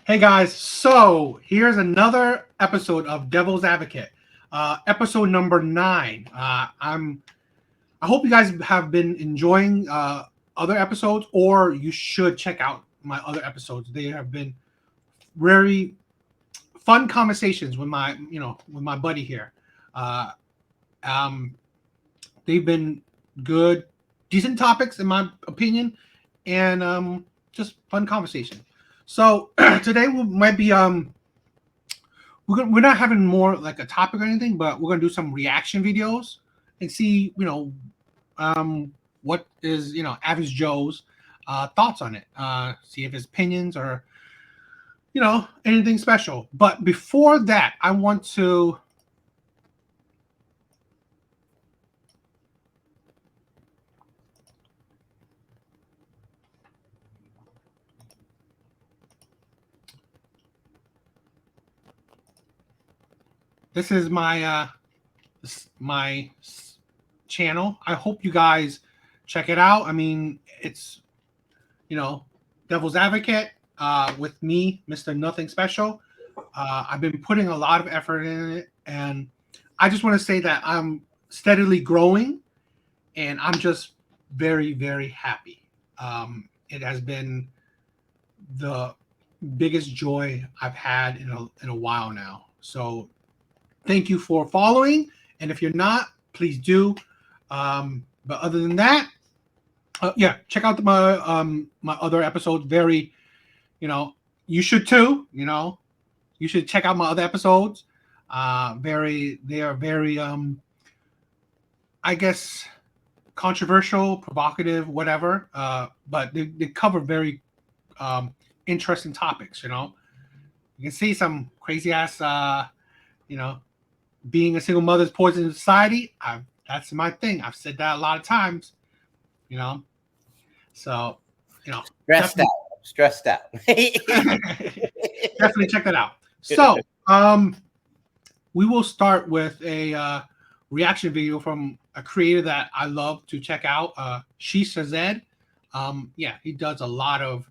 Hey guys, so here's another episode of Devil's Advocate, episode number 9. I hope you guys have been enjoying other episodes, or you should check out my other episodes. They have been very fun conversations with my buddy here. Uh, um, they've been good, decent topics in my opinion, and just fun conversation. So today we might be we're not having more like a topic or anything, but we're gonna do some reaction videos and see what is average Joe's thoughts on it. See if his opinions or anything special. But before that, I want to. This is my channel. I hope you guys check it out. I mean, it's Devil's Advocate with me, Mr. Nothing Special. I've been putting a lot of effort in it, and I just want to say that I'm steadily growing, and I'm just very, very happy. It has been the biggest joy I've had in a while now. So thank you for following, and if you're not, please do. But other than that, check out my other episodes. Very, you should too. You should check out my other episodes. They are very, I guess, controversial, provocative, whatever. But they cover very interesting topics. You can see some crazy ass, being a single mother's poison in society. That's my thing. I've said that a lot of times. So stressed out. Definitely check that out. So we will start with a reaction video from a creator that I love to check out, Shisha Zed. He does a lot of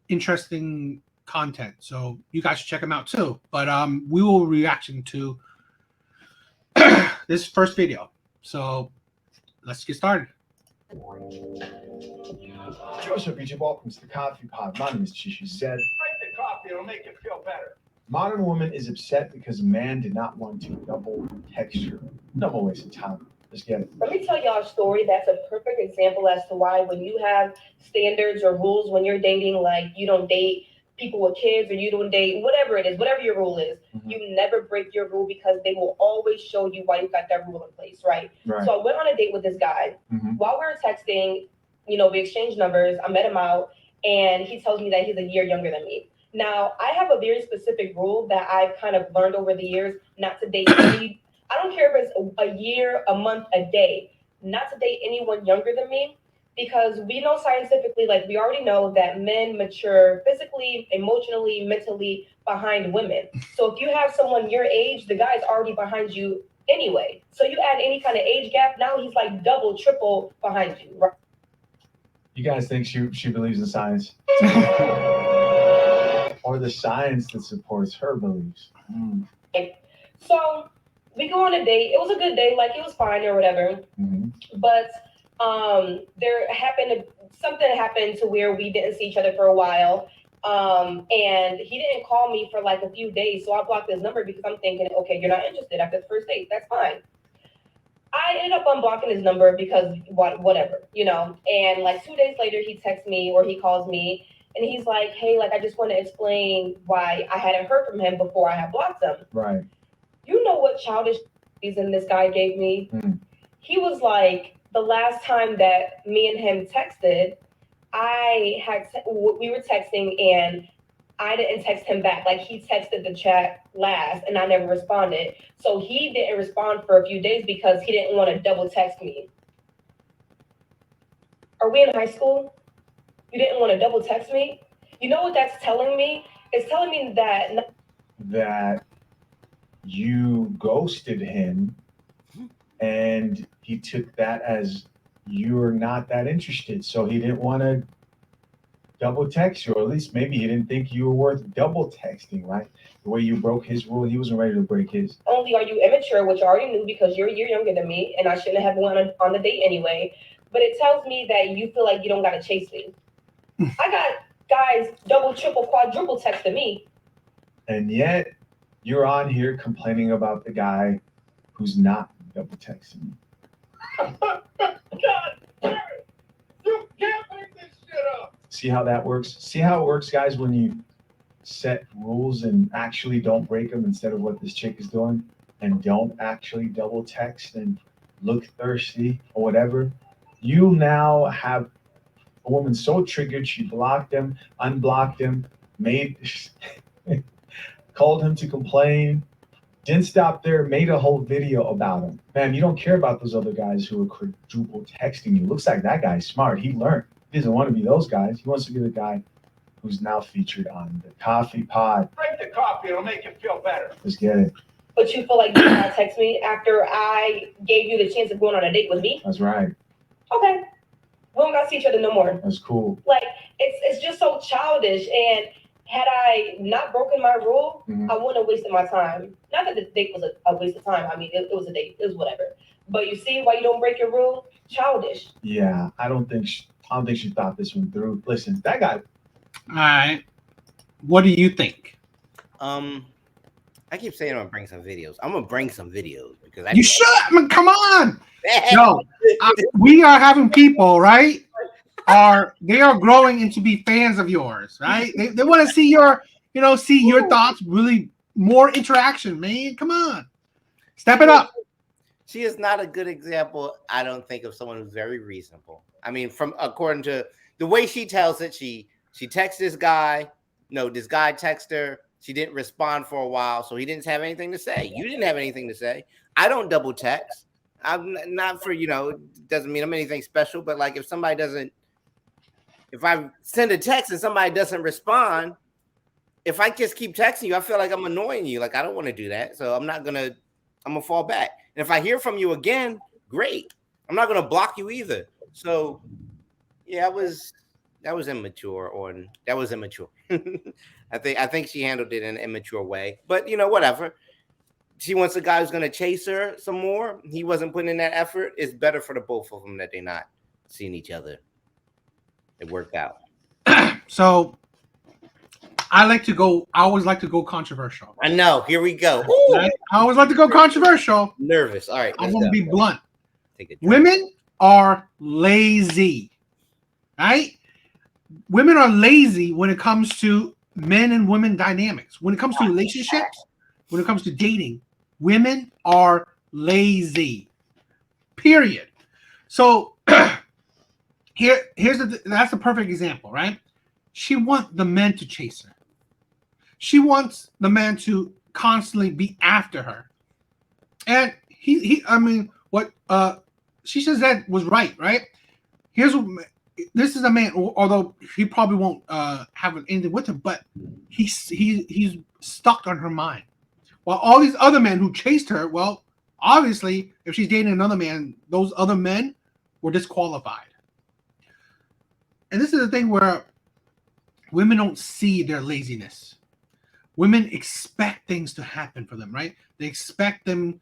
interesting content, so you guys should check him out too. But we will reaction to this first video, so let's get started. Joseph, welcome to the Coffee Pod. My name is Shisha Zed. Drink the coffee, it'll make you feel better. Modern woman is upset because a man did not want to double text her. No more waste of time. Let's get it. Let me tell y'all a story that's a perfect example as to why when you have standards or rules when you're dating, like you don't date people with kids or you don't date whatever it is, whatever your rule is, you never break your rule because they will always show you why you got that rule in place, right? So I went on a date with this guy. While we were texting, we exchanged numbers. I met him out, and he tells me that he's a year younger than me. Now, I have a very specific rule that I've kind of learned over the years, not to date any. I don't care if it's a year, a month, a day, not to date anyone younger than me, because we know scientifically, like we already know that men mature physically, emotionally, mentally behind women. So if you have someone your age, the guy's already behind you anyway. So you add any kind of age gap, now he's like double, triple behind you, right? You guys think she believes in science? Or the science that supports her beliefs? So we go on a date. It was a good day, like it was fine or whatever. But something happened to where we didn't see each other for a while. And he didn't call me for like a few days. So I blocked his number because I'm thinking, okay, you're not interested after the first date. That's fine. I ended up unblocking his number because whatever, and like 2 days later, he texts me or he calls me and he's like, hey, like, I just want to explain why I hadn't heard from him before I had blocked him. Right. You know what childish reason this guy gave me? He was like, the last time that me and him texted, we were texting and I didn't text him back. Like he texted the chat last and I never responded. So he didn't respond for a few days because he didn't want to double text me. Are we in high school? You didn't want to double text me? You know what that's telling me? It's telling me that you ghosted him and he took that as you're not that interested. So he didn't want to double text you, or at least maybe he didn't think you were worth double texting, right? The way you broke his rule, he wasn't ready to break his. Only are you immature, which I already knew because you're a year younger than me, and I shouldn't have went on the date anyway. But it tells me that you feel like you don't gotta chase me. I got guys double, triple, quadruple texting me. And yet you're on here complaining about the guy who's not double texting you. God damn it. You can't make this shit up. See how that works? See how it works, guys, when you set rules and actually don't break them instead of what this chick is doing, and don't actually double text and look thirsty or whatever. You now have a woman so triggered she blocked him, unblocked him, made called him to complain, didn't stop there, made a whole video about him. Man, you don't care about those other guys who are quadruple texting you. Looks like that guy's smart. He learned. He doesn't want to be those guys. He wants to be the guy who's now featured on the coffee pod. Drink the coffee, it'll make you feel better. Let's get it. But you feel like you gotta text me after I gave you the chance of going on a date with me? That's right. Okay. We don't gotta see each other no more. That's cool. Like, it's just so childish. And had I not broken my rule, I wouldn't have wasted my time. Not that the date was a waste of time. I mean, it was a date. It was whatever. But you see why you don't break your rule? Childish. Yeah, I don't think she thought this one through. Listen, that guy. All right. What do you think? I keep saying I'm gonna bring some videos. I'm gonna bring some videos because You should. I mean, come on. No, we are having people, right? They are growing into be fans of yours, right? They want to see your, see your thoughts, really more interaction, man. Come on. Step it up. She is not a good example, I don't think, of someone who's very reasonable. I mean, according to the way she tells it, she texts this guy. No, this guy texted her. She didn't respond for a while, so he didn't have anything to say. You didn't have anything to say. I don't double text. I'm not for, it doesn't mean I'm anything special, but like if I send a text and somebody doesn't respond, if I just keep texting you, I feel like I'm annoying you. Like, I don't want to do that. So I'm going to fall back. And if I hear from you again, great. I'm not going to block you either. So yeah, that was immature. I think she handled it in an immature way, but whatever. She wants a guy who's going to chase her some more. He wasn't putting in that effort. It's better for the both of them that they're not seeing each other. It worked out. So I always like to go controversial. I know. Here we go. I always like to go controversial. Nervous. All right. I'm going to be blunt. Take Women are lazy, right? Women are lazy when it comes to men and women dynamics. When it comes to relationships, when it comes to dating, women are lazy. Period. So that's a perfect example, right? She wants the men to chase her. She wants the man to constantly be after her. And what she says that was right? This is a man, although he probably won't have anything with her, but he's stuck on her mind. While all these other men who chased her, well, obviously, if she's dating another man, those other men were disqualified. And this is the thing where women don't see their laziness. Women expect things to happen for them, right? They expect the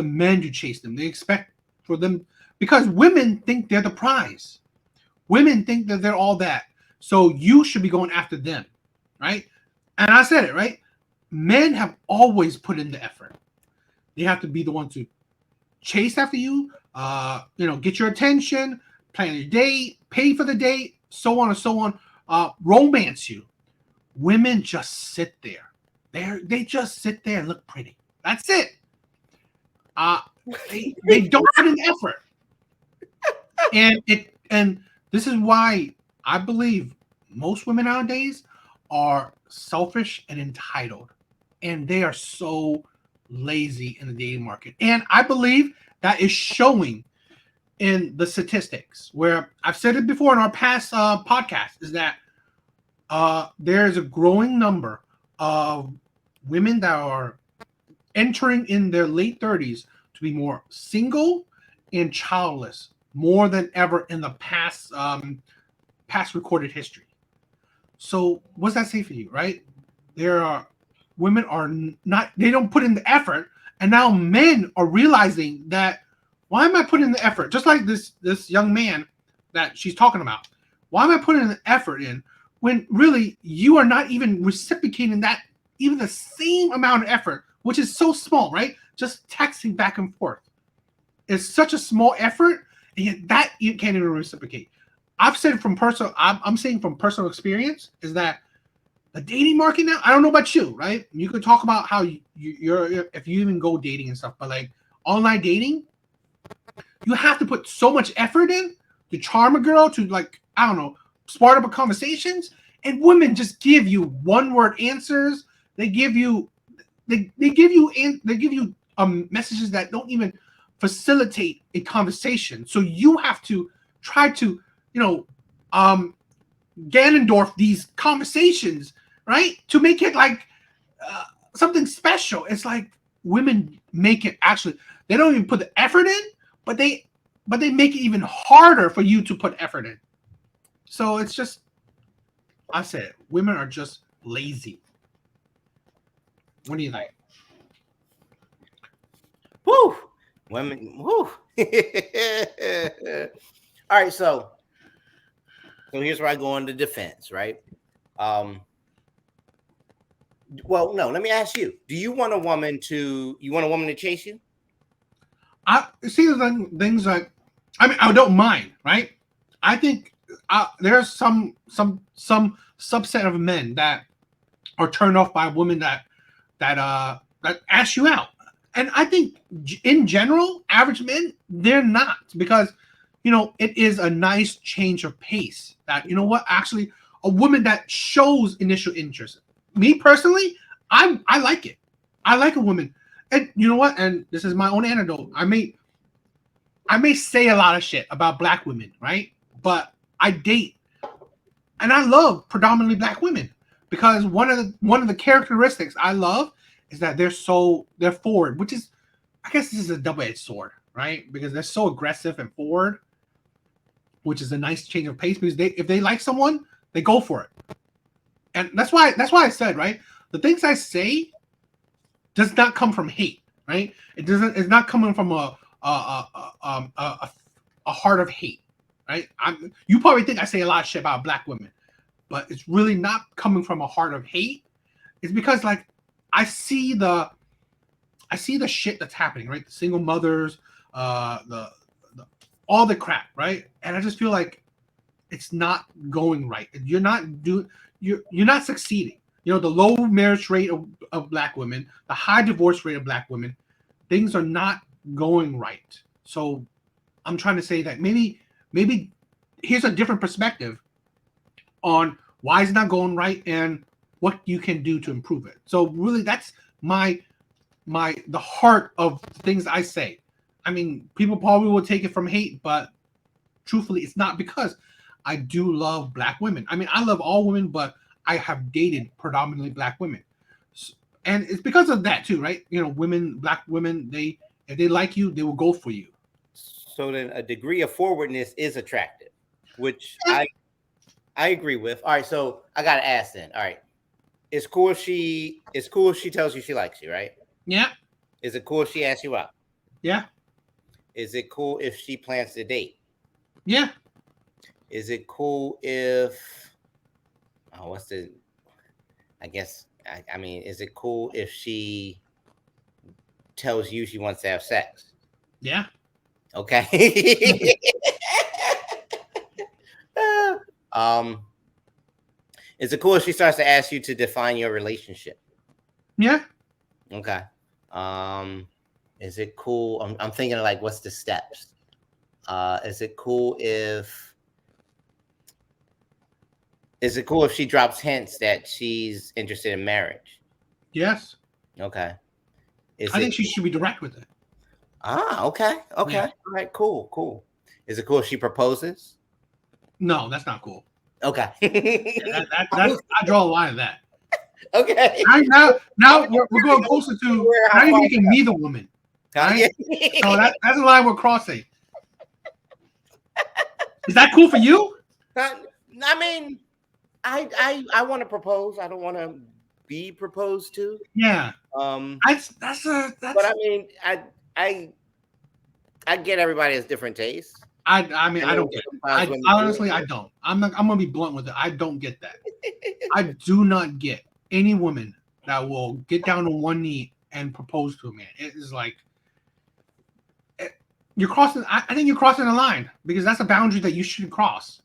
men to chase them. They expect for them, because women think they're the prize. Women think that they're all that. So you should be going after them, right? And I said it, right? Men have always put in the effort. They have to be the one to chase after you, get your attention, plan your date, pay for the date, so on and so on, romance you. Women just sit there. They just sit there and look pretty. That's it. They don't put in effort. And this is why I believe most women nowadays are selfish and entitled, and they are so lazy in the dating market. And I believe that is showing in the statistics, where I've said it before in our past podcast, is that there's a growing number of women that are entering in their late 30s to be more single and childless, more than ever in the past recorded history. So what's that say for you, right? There are women are not, they don't put in the effort, and now men are realizing that, why am I putting the effort? Just like this young man that she's talking about. Why am I putting the effort in when really you are not even reciprocating that, even the same amount of effort, which is so small, right? Just texting back and forth. It's such a small effort, and yet that you can't even reciprocate. I've said from personal, I'm saying from personal experience, is that the dating market now, I don't know about you, right? You could talk about how you're, if you even go dating and stuff, but like online dating, you have to put so much effort in to charm a girl, to like, I don't know, start up a conversations, and women just give you one word answers. They give you messages that don't even facilitate a conversation. So you have to try to, Ganondorf these conversations, right? To make it like something special. It's like women make it actually, they don't even put the effort in, but they make it even harder for you to put effort in. So it's just, I said it, women are just lazy. What do you think? Woo! Women, woo! All right, so here's where I go on the defense, right? Well, no, let me ask you. Do you want a woman to chase you? I see the things like, I mean, I don't mind, right? I think there's some subset of men that are turned off by women that ask you out, and I think in general, average men, they're not, because it is a nice change of pace. That, actually, a woman that shows initial interest. Me personally, I like it. I like a woman, and you know what? And this is my own anecdote. I may say a lot of shit about black women, right? But I date, and I love predominantly black women, because one of the characteristics I love is that they're forward, which is, I guess this is a double-edged sword, right? Because they're so aggressive and forward, which is a nice change of pace, because if they like someone, they go for it. And that's why I said, right, the things I say does not come from hate, right? It's not coming from a heart of hate, right? You probably think I say a lot of shit about black women, but it's really not coming from a heart of hate. It's because, like, I see the shit that's happening, right? The single mothers, the all the crap, right? And I just feel like it's not going right. You're not succeeding. The low marriage rate of black women, the high divorce rate of black women, things are not going right. So I'm trying to say that maybe here's a different perspective on why it's not going right and what you can do to improve it. So really, that's the heart of the things I say. I mean, people probably will take it from hate, but truthfully, it's not, because I do love black women. I mean, I love all women, but I have dated predominantly black women. And it's because of that too, right? Black women, if they like you, they will go for you. So then a degree of forwardness is attractive, which I agree with. All right, so I got to ask then. All right. It's cool if she tells you she likes you, right? Yeah. Is it cool if she asks you out? Yeah. Is it cool if she plans to date? Yeah. Is it cool if is it cool if she tells you she wants to have sex? Yeah. Okay. Is it cool if she starts to ask you to define your relationship? Yeah. Okay. Is it cool? I'm thinking, like, what's the steps? Is it cool if she drops hints that she's interested in marriage? Yes. Okay. I think she should be direct with it. Okay. Okay. Yeah. All right. Cool. Is it cool if she proposes? No, that's not cool. Okay. I draw a line of that. Okay. Now we're going closer to, now you're making me the woman. Right? So that's a line we're crossing. Is that cool for you? I mean, I want to propose. I don't want to be proposed to. Yeah, that's But I mean, I get everybody has different tastes. I mean, I don't get it. Sometimes when Honestly, I don't. I'm gonna be blunt with it. I don't get that. I do not get any woman that will get down on one knee and propose to a man. It is like you're crossing. I think you're crossing a line because that's a boundary that you shouldn't cross.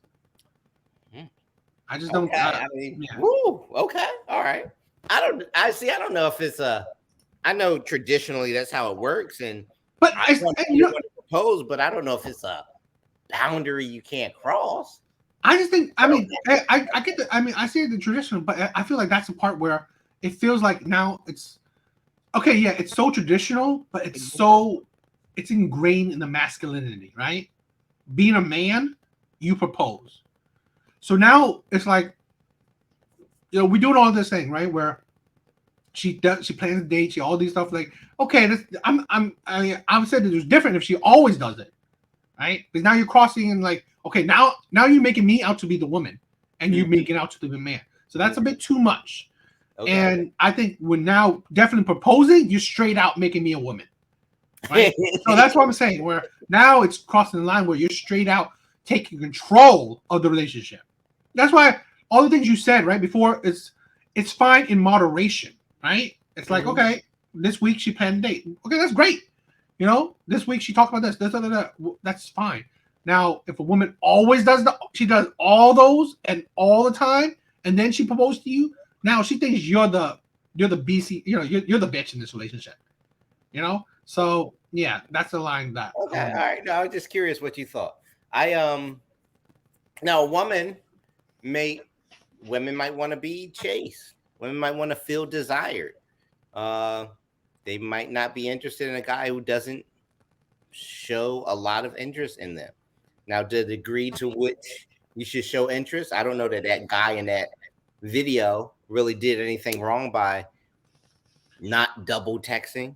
I just don't. Okay, I mean, yeah. woo, okay, all right. I don't know if it's I know traditionally that's how it works, and But I want to propose, but I don't know if it's a boundary you can't cross. I just think. I mean, I get the. I mean, I see the traditional, but I feel like that's the part where it feels like now it's okay. Yeah, it's so traditional, but it's ingrained in the masculinity, right? Being a man, you propose. So now it's like, we doing all this thing, right? Where she plans a date, all these stuff. Like, okay, I would say that it's different if she always does it, right? Because now you're crossing and like, okay, now you're making me out to be the woman, and you making out to be the man. So that's a bit too much. Okay. And I think when now definitely proposing, you're straight out making me a woman, right? So that's what I'm saying. Where now it's crossing the line where you're straight out taking control of the relationship. That's why all the things you said right before, it's fine in moderation, right? It's like, okay, this week she planned a date. Okay, that's great. This week she talked about this. That's fine. Now, if a woman always she does all those and all the time, and then she proposed to you, now she thinks you're the BC, you're the bitch in this relationship. So yeah, that's the line that. Okay, all right. No, I was just curious what you thought. Now women might want to be chased. Women might want to feel desired. They might not be interested in a guy who doesn't show a lot of interest in them. Now, the degree to which you should show interest, I don't know that guy in that video really did anything wrong by not double texting.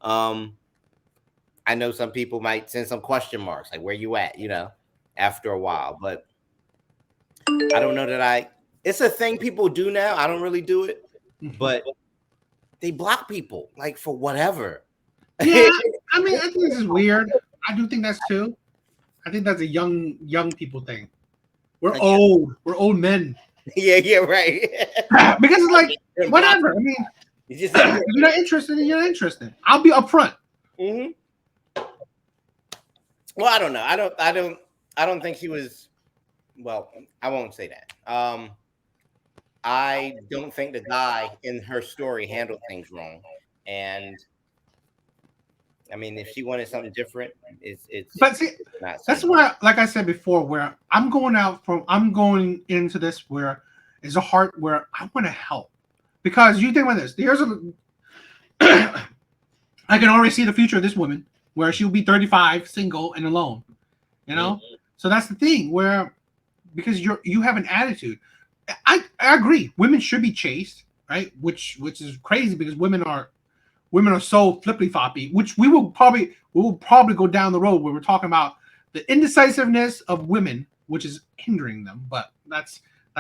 I know some people might send some question marks, like where you at, after a while, but I don't know that it's a thing people do now. I don't really do it, but they block people like for whatever. Yeah, I mean, I think this is weird. I do think that's too. I think that's a young people thing. We're old. We're old men. Yeah, right. Because it's like whatever. I mean, if you're not interested, then you're not interested. I'll be upfront. Mm-hmm. Well, I don't know. I don't think she was. Well, I won't say that. I don't think the guy in her story handled things wrong, and I mean, if she wanted something different, it's. But see, that's where, like I said before, where I'm going into this where it's a heart where I want to help, because you think about this. I can already see the future of this woman where she'll be 35, single and alone. So that's the thing where, because you have an attitude. I agree. Women should be chased, right? Which is crazy because women are so flippy floppy. Which we will probably go down the road where we're talking about the indecisiveness of women, which is hindering them. But that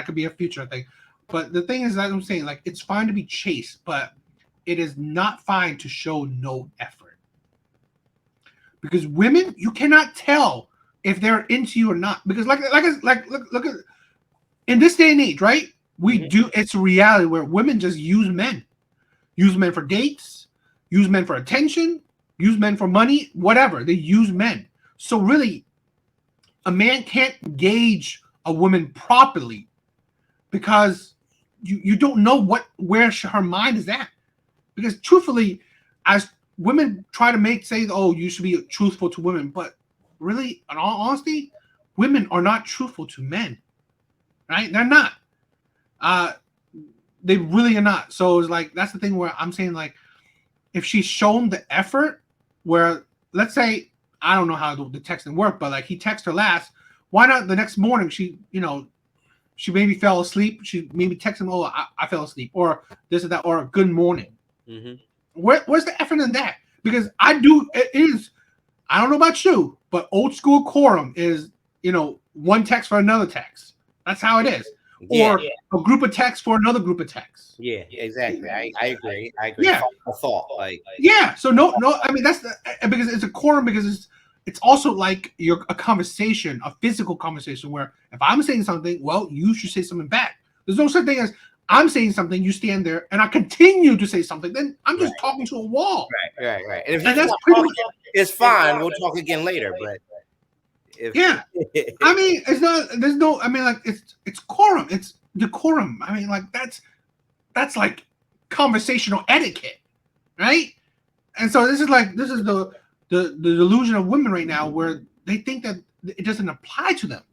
could be a future thing. But the thing is, that I'm saying, like, it's fine to be chased, but it is not fine to show no effort. Because women, you cannot tell if they're into you or not. Because look at in this day and age, right? It's a reality where women just use men for dates, use men for attention, use men for money, whatever. They use men. So really, a man can't gauge a woman properly because you don't know where her mind is at. Because truthfully, as women try to say, oh, you should be truthful to women, but really, in all honesty, women are not truthful to men, right? They're not. They really are not. So it's like, that's the thing where I'm saying, like, if she's shown the effort, where, let's say, I don't know how the texting worked, but like he texted her last, why not the next morning she maybe fell asleep. She maybe texted him, oh, I fell asleep, or this or that, or good morning. Mm-hmm. Where's the effort in that? Because I don't know about you, but old school quorum is, one text for another text. That's how it is. Yeah, or a group of texts for another group of texts. yeah, exactly. I agree. I agree. Yeah. I thought like Yeah. So no. I mean, because it's a quorum, because it's also like a conversation, a physical conversation, where if I'm saying something, well, you should say something back. There's no such thing as I'm saying something, you stand there, and I continue to say something. Then I'm just talking to a wall. right. And if And you that's stop pretty talking, it's fine. We'll talk again later. But if Yeah. I mean, it's not. There's no. I mean, like it's quorum. It's decorum. I mean, like that's like conversational etiquette, right? And so this is the delusion of women right now, where they think that it doesn't apply to them,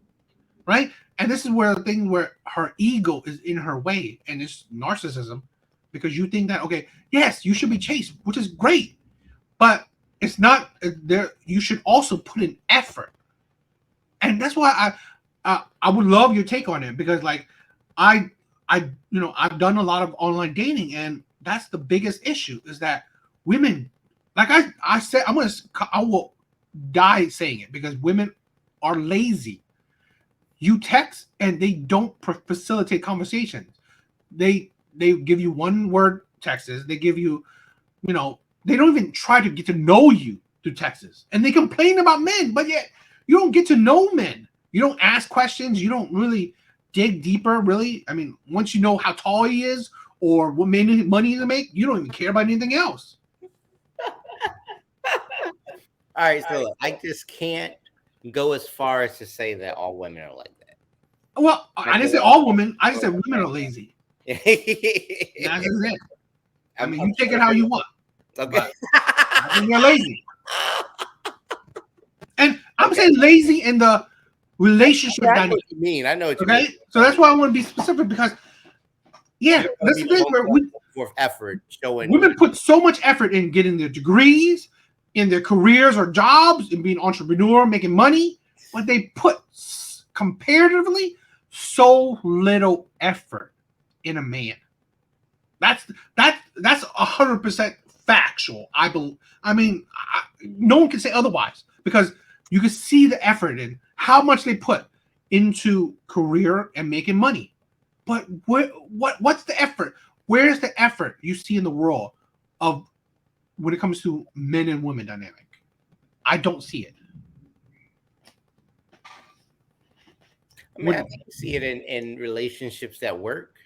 right? And this is where the thing where her ego is in her way, and it's narcissism, because you think that, okay, yes, you should be chaste, which is great, but it's not there. You should also put in effort, and that's why I would love your take on it, because like I I've done a lot of online dating, and that's the biggest issue, is that women, like I said, I will die saying it, because women are lazy. You text and they don't facilitate conversations. They give you one word texts. They give you, they don't even try to get to know you through texts. And they complain about men, but yet you don't get to know men. You don't ask questions. You don't really dig deeper, really. I mean, once you know how tall he is or what money he make, you don't even care about anything else. all right, so look, I just can't go as far as to say that all women are like that. Well, I didn't say all women. I just said women are lazy. That's just it. I mean, you take it how you want. Okay. I think they're lazy. And I'm saying lazy in the relationship I know dynamic. what you mean. I know what you mean. Okay? So that's why I want to be specific, because, yeah, that's the thing where for effort showing women put so much effort in getting their degrees, in their careers or jobs, in being entrepreneur, making money, but they put comparatively so little effort in a man. That's 100% factual. I believe. I mean, no one can say otherwise, because you can see the effort in how much they put into career and making money. But what's the effort? Where's the effort you see in the world of when it comes to men and women dynamic? I don't see it. I mean, I think you see it in relationships that work.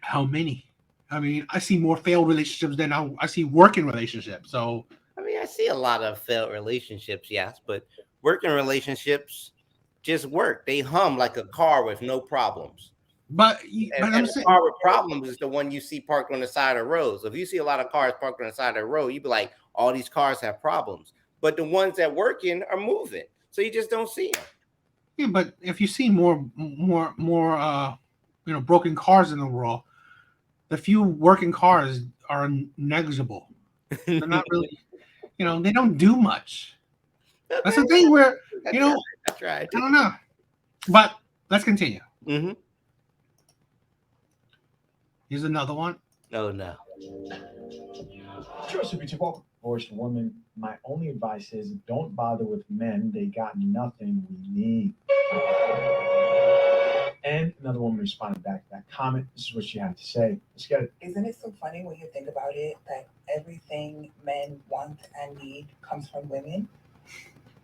How many? I mean, I see more failed relationships than I see working relationships. So, I mean, I see a lot of failed relationships, yes, but working relationships just work. They hum like a car with no problems. But And the car with problems is the one you see parked on the side of the road. So if you see a lot of cars parked on the side of the road, you'd be like, all these cars have problems. But the ones that working are moving. So you just don't see them. Yeah, but if you see more broken cars in the world, the few working cars are negligible. They're not really, they don't do much. That's the thing where, That's right. I don't know. But let's continue. Mm-hmm. Here's another one. Oh, no. Joseph, it's a divorced woman. My only advice is don't bother with men. They got nothing we need. And another woman responded back to that comment. This is what she had to say. Let's get it. Isn't it so funny when you think about it that everything men want and need comes from women?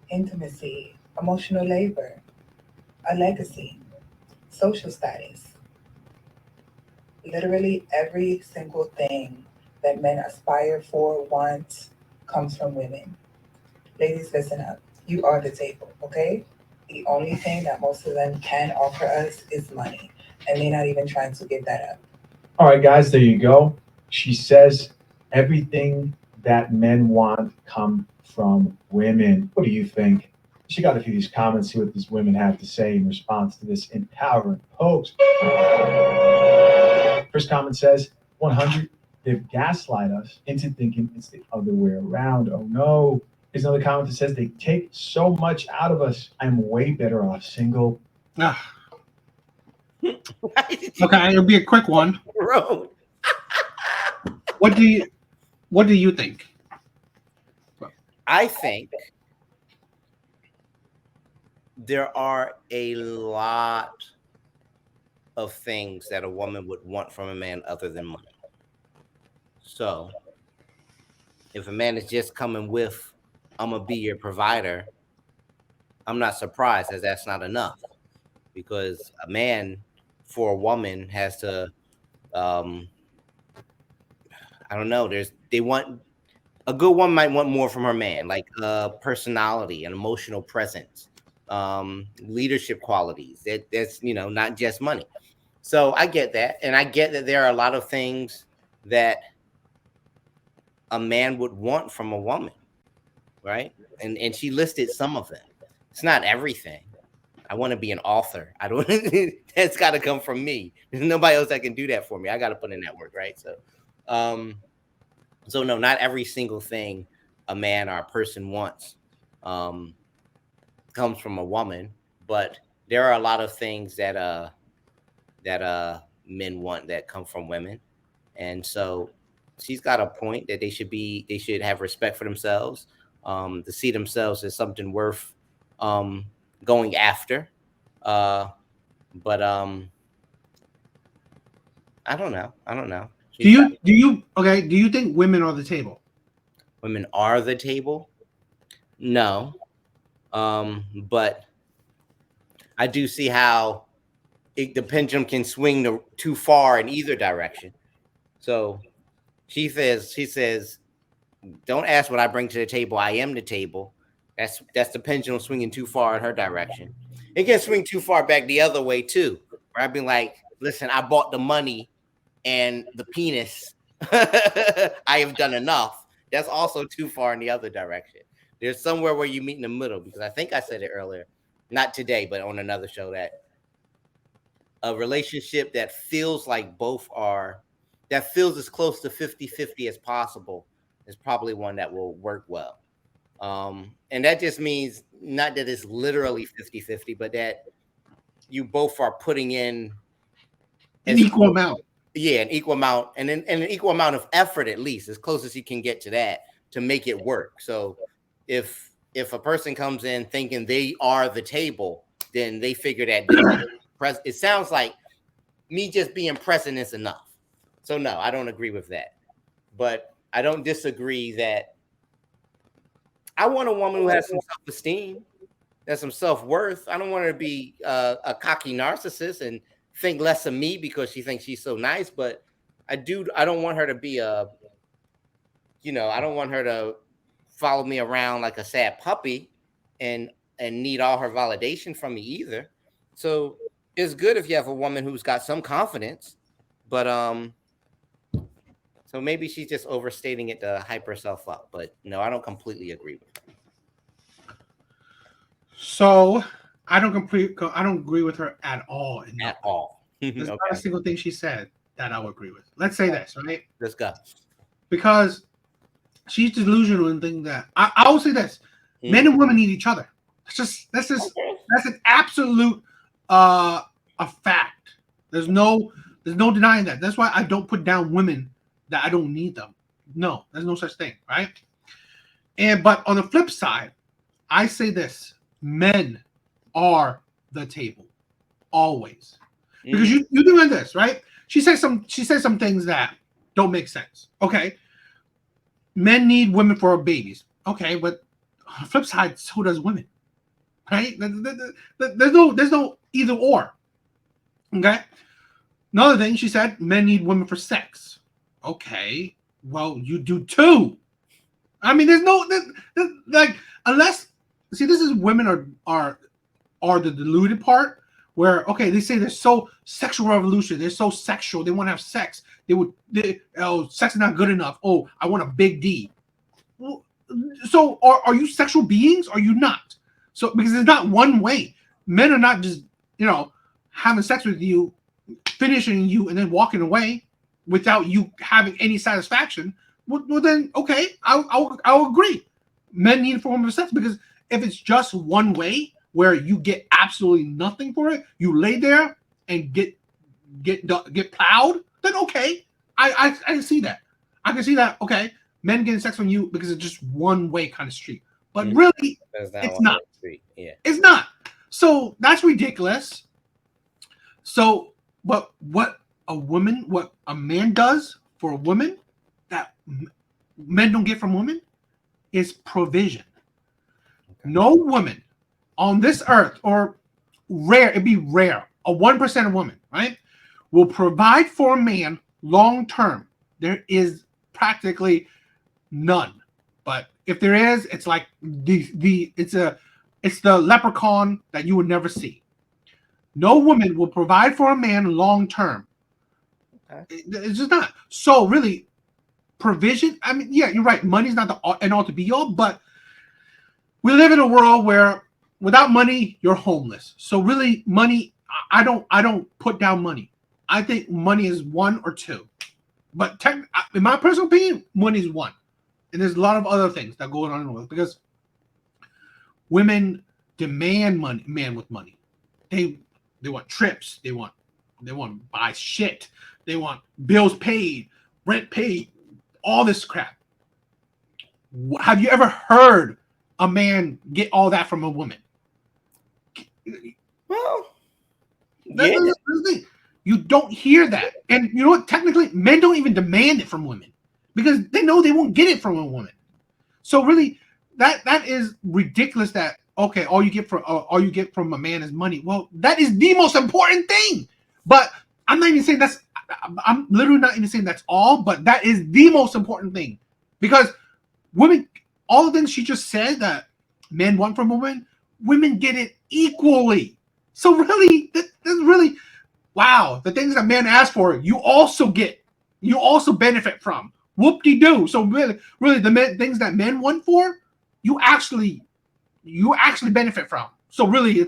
Intimacy, emotional labor, a legacy, social status. Literally every single thing that men aspire for, want, comes from women. Ladies, listen up. You are the table, okay? The only thing that most of them can offer us is money, and they're not even trying to give that up. All right, guys, there you go. She says everything that men want come from women. What do you think? She got a few of these comments, see what these women have to say in response to this empowering post. First comment says, 100, they've gaslight us into thinking it's the other way around. Oh no. Here's another comment that says, they take so much out of us. I'm way better off single. Okay, it'll be a quick one. What do you think? I think there are a lot of things that a woman would want from a man other than money. So if a man is just coming with, I'm gonna be your provider, I'm not surprised as that's not enough, because a man for a woman has to, I don't know. They want a good woman might want more from her man, like personality and emotional presence, leadership qualities. That's not just money. So I get that, and I get that there are a lot of things that a man would want from a woman, right? And she listed some of them. It's not everything. I want to be an author. I don't. That's got to come from me. There's nobody else that can do that for me. I got to put in that work, right? So no, not every single thing a man or a person wants comes from a woman, but there are a lot of things that men want that come from women, and so she's got a point that they should have respect for themselves, to see themselves as something worth going after. But I don't know. Do you think women are the table? Women are the table? No. But I do see how the pendulum can swing too far in either direction. So she says, don't ask what I bring to the table. I am the table. That's the pendulum swinging too far in her direction. It can swing too far back the other way too. Where I've been like, listen, I bought the money and the penis. I have done enough. That's also too far in the other direction. There's somewhere where you meet in the middle, because I think I said it earlier, not today, but on another show, that a relationship that feels like that feels as close to 50-50 as possible is probably one that will work well. And that just means not that it's literally 50-50, but that you both are putting in An equal amount. Yeah, an equal amount, and an equal amount of effort, at least as close as you can get to that, to make it work. So if a person comes in thinking they are the table, then they figure that it sounds like me just being present is enough. So no, I don't agree with that. But I don't disagree that I want a woman who has some self-esteem, has some self-worth. I don't want her to be a cocky narcissist and think less of me because she thinks she's so nice. But I don't want her to be I don't want her to follow me around like a sad puppy and need all her validation from me either. So it's good if you have a woman who's got some confidence, but so maybe she's just overstating it to hype herself up. But no, I don't completely agree with her. So I don't agree with her at all. At all. There's not a single thing she said that I would agree with. Let's say this, right? Let's go. Because she's delusional and think that I will say this: men and women need each other. That's an absolute a fact. There's no denying that. That's why I don't put down women that I don't need them. No, there's no such thing, right? But on the flip side, I say this: men are the table, always. Because you doing this, right? She says some things that don't make sense. Okay. Men need women for babies. Okay, but on the flip side, so does women. Right? There's no either or. Okay. Another thing she said, men need women for sex. Okay. Well, you do too. I mean, there's unless this is women are the deluded part, where okay, they say they're so sexual revolution, they're so sexual, they want to have sex. Sex is not good enough. Oh, I want a big D. Well, so are you sexual beings? Or are you not? So because it's not one way. Men are not just having sex with you, finishing you, and then walking away without you having any satisfaction. Well then okay, I'll agree. Men need a form of sex, because if it's just one way where you get absolutely nothing for it, you lay there and get plowed, then okay, I can see that. I can see that. Okay, men getting sex from you because it's just one way kind of street, but really, it's not. Yeah, it's not. So that's ridiculous. So, but what a man does for a woman that men don't get from women is provision. No woman on this earth, or rare, it'd be rare, a 1% of women, right, will provide for a man long term. There is practically none. But if there is, it's like it's the leprechaun that you would never see. No woman will provide for a man long term. Okay. It's just not. So really, provision. I mean, yeah, you're right. Money's not the and all to be all, but we live in a world where without money, you're homeless. So really, money. I don't put down money. I think money is one or two, but in my personal opinion, money is one. And there's a lot of other things that go on in the world because women demand money, man with money. They want trips. They want to buy shit. They want bills paid, rent paid, all this crap. Have you ever heard a man get all that from a woman? Well, That's the thing. You don't hear that. And you know what? Technically, men don't even demand it from women because they know they won't get it from a woman. So really, that is ridiculous. That okay, all you get from a man is money. Well, that is the most important thing. But I'm not even saying that's. I'm literally not even saying that's all. But that is the most important thing because women, all the things she just said that men want from women get it equally. So really, that's really. Wow, the things that men ask for, you also get, you also benefit from. Whoop-de-doo. So really, the things that men want for, you actually benefit from. So really,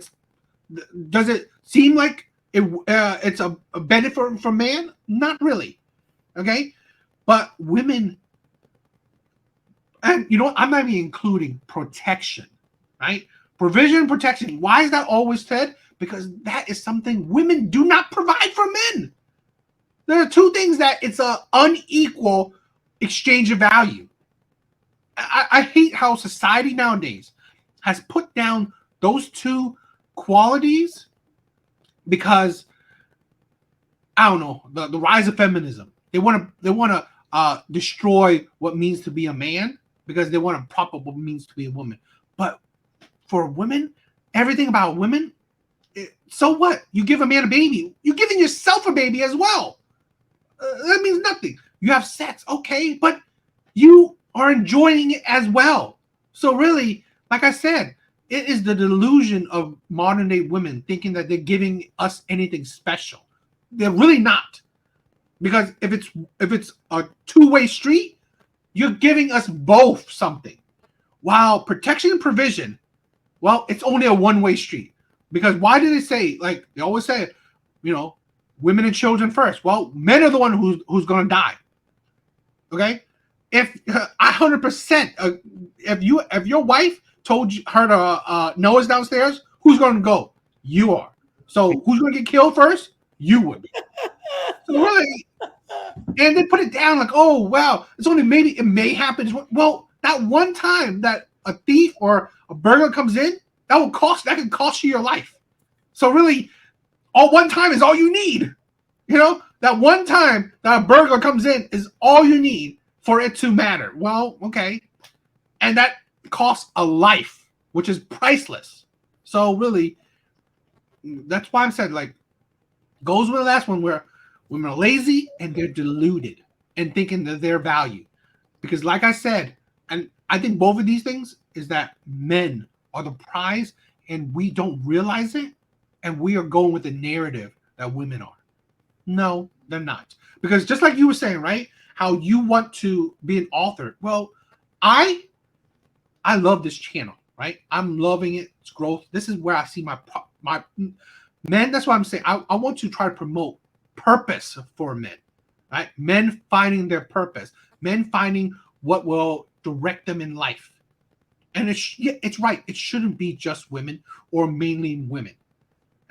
does it seem like it's a benefit for man? Not really. Okay, but women, and you know what? I'm not even including protection, right? Provision and protection. Why is that always said? Because that is something women do not provide for men. There are two things that it's an unequal exchange of value. I hate how society nowadays has put down those two qualities because I don't know the rise of feminism. They want to destroy what means to be a man because they want to prop up what means to be a woman. But for women, everything about women. So what? You give a man a baby. You're giving yourself a baby as well. That means nothing. You have sex, okay, but you are enjoying it as well. So really, like I said, it is the delusion of modern day women thinking that they're giving us anything special. They're really not. Because if it's a two-way street, you're giving us both something. While protection and provision, well, it's only a one-way street. Because why do they say, like they always say, you know, women and children first? Well, men are the one who's going to die. Okay, if 100%, if your wife told her to Noah's downstairs, who's going to go? You are. So who's going to get killed first? You would be. So really, and they put it down like, oh wow, it's only maybe it may happen. Well, that one time that a thief or a burglar comes in. That can cost you your life. So really, all one time is all you need. You know, that one time that a burglar comes in is all you need for it to matter. Well, okay. And that costs a life, which is priceless. So really, that's why I'm saying, like, goes with the last one where women are lazy and they're deluded and thinking that their value. Because like I said, and I think both of these things is that men are the prize and we don't realize it and we are going with the narrative that women are. No, they're not. Because just like you were saying, right? How you want to be an author. Well, I love this channel, right? I'm loving it. It's growth. This is where I see my men. That's what I'm saying. I want to try to promote purpose for men, right? Men finding their purpose. Men finding what will direct them in life. And it's right. It shouldn't be just women or mainly women,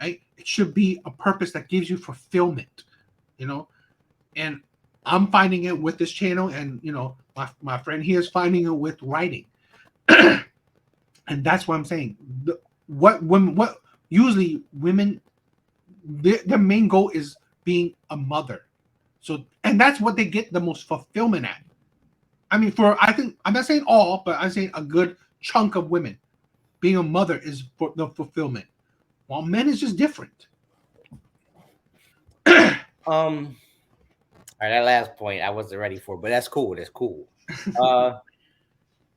right? It should be a purpose that gives you fulfillment, you know. And I'm finding it with this channel, and you know, my friend here is finding it with writing, and that's what I'm saying. What usually women, their main goal is being a mother. So, and that's what they get the most fulfillment at. I mean, I think I'm not saying all, but I'm saying a good chunk of women being a mother is for the fulfillment, while men is just different. All right, that last point I wasn't ready for, but that's cool. That's cool.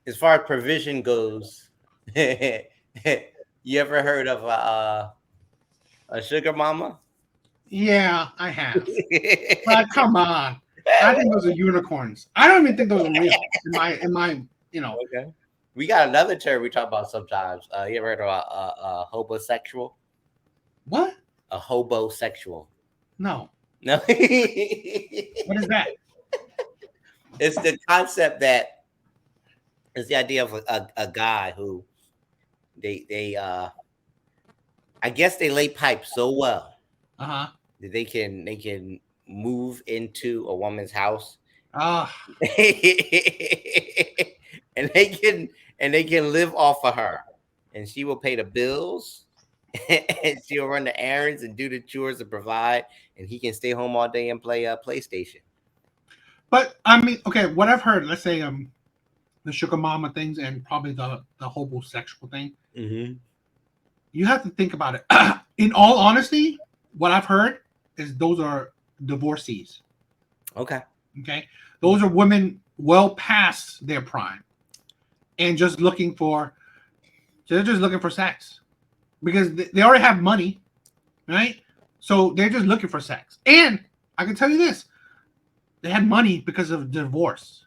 As far as provision goes, you ever heard of a sugar mama? Yeah, I have. But come on, I think those are unicorns. I don't even think those are real. In my, Okay. We got another term we talk about sometimes. You ever heard of a hobosexual? What? A hobosexual. No. No. What is that? It's the concept that it's the idea of a guy who they I guess they lay pipe so well Uh-huh. that they can move into a woman's house Ah. and they can live off of her, and she will pay the bills and she'll run the errands and do the chores and provide, and he can stay home all day and play PlayStation. But I mean, okay, what I've heard, let's say the sugar mama things and probably the homosexual thing, Mm-hmm. you have to think about it. In all honesty, what I've heard is those are divorcees. Okay. Okay, those are women well past their prime and just looking for sex because they already have money, right? So they're just looking for sex. And I can tell you this, they had money because of divorce.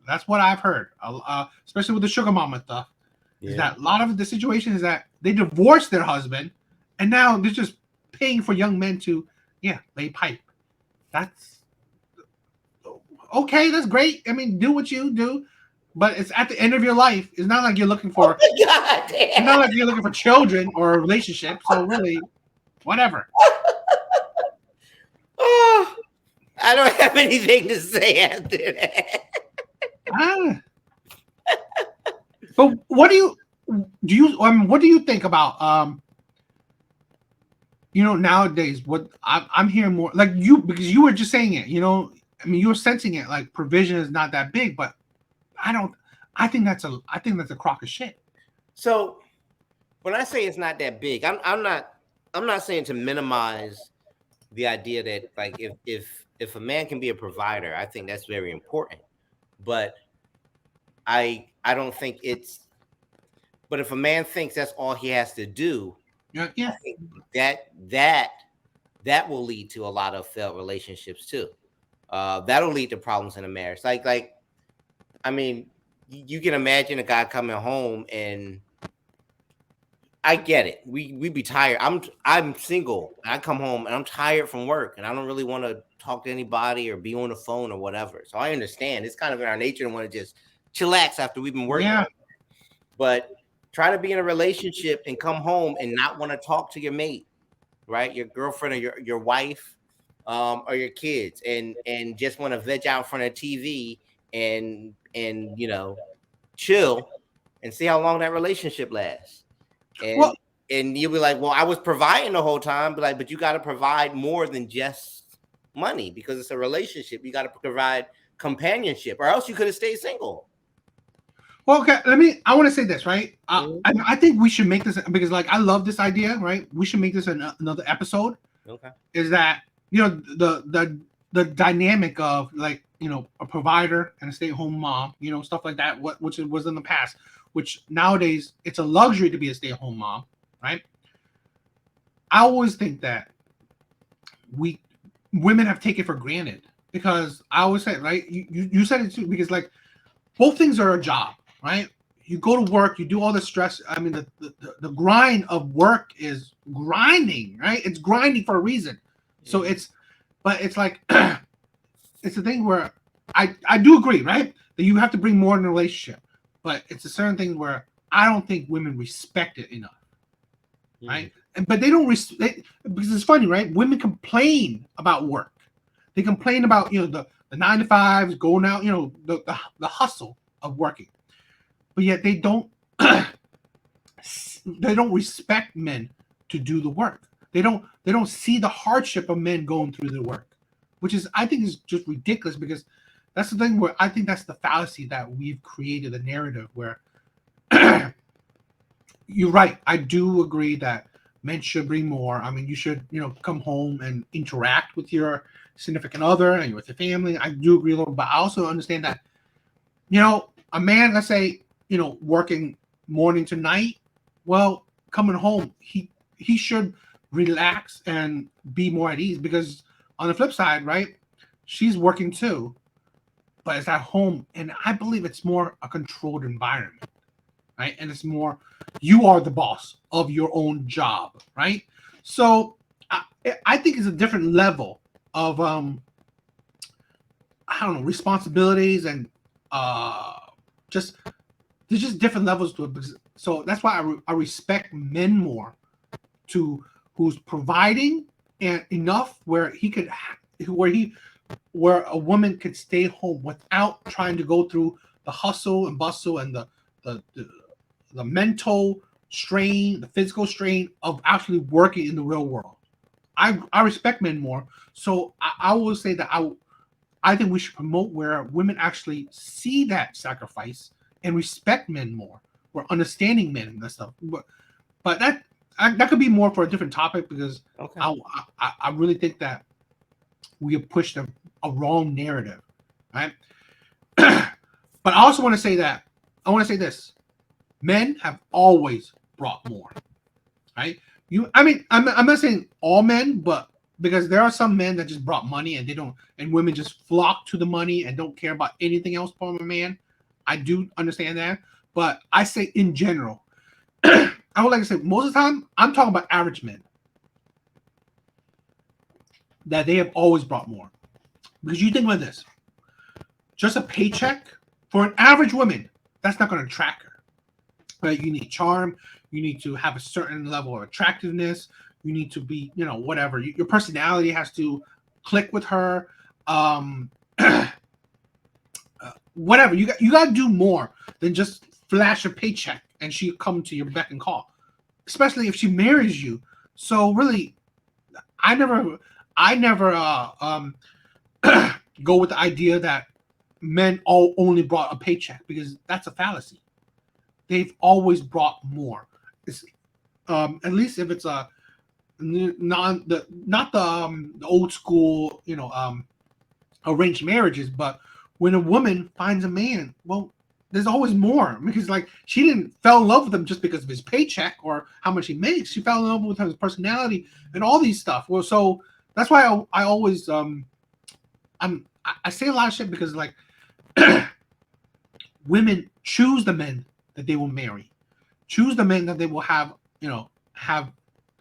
That's what I've heard, especially with the sugar mama stuff. Is that a lot of the situation is that they divorced their husband and now they're just paying for young men to lay pipe. That's okay, that's great. I mean, do what you do, but it's at the end of your life. It's not like you're looking for. Oh God, it's not like you're looking for children or a relationship. So really, whatever. Oh, I don't have anything to say after that. But what do you think about nowadays? What I'm hearing more like you because you were just saying it. I mean, you were sensing it like provision is not that big, but I think that's a crock of shit. So when I say it's not that big, I'm not saying to minimize the idea that like if a man can be a provider, I think that's very important. But I don't think it's. But if a man thinks that's all he has to do, Yeah. I think that will lead to a lot of failed relationships too. That'll lead to problems in a marriage. Like, I mean, you can imagine a guy coming home and I get it. We be tired. I'm single and I come home and I'm tired from work and I don't really want to talk to anybody or be on the phone or whatever. So I understand it's kind of in our nature to want to just chillax after we've been working. Yeah. But try to be in a relationship and come home and not want to talk to your mate, right? Your girlfriend or your wife, or your kids, and just want to veg out in front of TV and chill and see how long that relationship lasts. And you'll be like, well, I was providing the whole time, but you got to provide more than just money because it's a relationship. You got to provide companionship, or else you could have stayed single. Well, okay. I want to say this, right? I think we should make this because, like, I love this idea, right? We should make this another episode. Okay. Is that the dynamic of like a provider and a stay-at-home mom, stuff like that. Which was in the past, which nowadays it's a luxury to be a stay-at-home mom, right? I always think that women have taken for granted because I always say, right? You said it too because like both things are a job. Right, you go to work, you do all the stress. I mean, the grind of work is grinding, right? It's grinding for a reason. So it's like it's a thing where I do agree, right, that you have to bring more in a relationship, but it's a certain thing where I don't think women respect it enough, right? But they don't respect because it's funny, right? Women complain about work. They complain about the 9 to 5s, going out, the hustle of working. But yet they don't they don't respect men to do the work. They don't see the hardship of men going through the work, which is, I think, is just ridiculous, because that's the thing where I think that's the fallacy that we've created, a narrative where you're right. I do agree that men should bring more. I mean, you should, come home and interact with your significant other and with your family. I do agree a little, but I also understand that, a man, let's say, working morning to night, well, coming home, he should relax and be more at ease, because on the flip side, right, she's working too, but it's at home, and I believe it's more a controlled environment, right? And it's more, you are the boss of your own job, right? So I think it's a different level of I don't know, responsibilities, and just there's just different levels to it. So that's why I respect men more, to who's providing and enough where where a woman could stay home without trying to go through the hustle and bustle and the mental strain, the physical strain of actually working in the real world. I respect men more. So I will say that I think we should promote where women actually see that sacrifice and respect men more. We're understanding men and that stuff. But that could be more for a different topic, because Okay. I really think that we have pushed a wrong narrative, right? But I also want to say that I want to say this: men have always brought more, right? I'm not saying all men, but because there are some men that just brought money and they don't, and women just flock to the money and don't care about anything else from a man. I do understand that, but I say in general, I would like to say most of the time I'm talking about average men, that they have always brought more. Because you think about this, just a paycheck for an average woman, that's not going to attract her. Right? You need charm. You need to have a certain level of attractiveness. You need to be, whatever. Your personality has to click with her. Whatever. You got to do more than just flash a paycheck and she come to your beck and call, especially if she marries you. So really, I never go with the idea that men only brought a paycheck, because that's a fallacy. They've always brought more. It's, at least if it's a not the old school, arranged marriages, but when a woman finds a man, well, there's always more, because like she didn't fell in love with him just because of his paycheck or how much he makes. She fell in love with his personality and all these stuff. Well, so that's why I always I say a lot of shit, because like women choose the men that they will marry, choose the men that they will have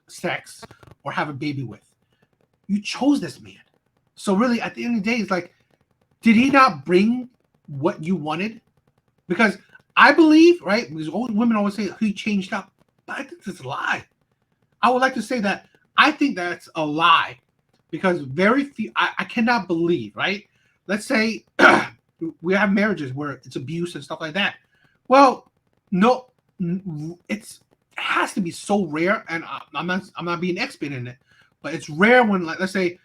sex or have a baby with. You chose this man. So really, at the end of the day, it's like, did he not bring what you wanted? Because I believe, right, because women always say he changed up, but I think that's a lie. I would like to say that I think that's a lie, because very few, I cannot believe, right? Let's say we have marriages where it's abuse and stuff like that. Well, no, it has to be so rare, and I'm not being expert in it, but it's rare when, like, let's say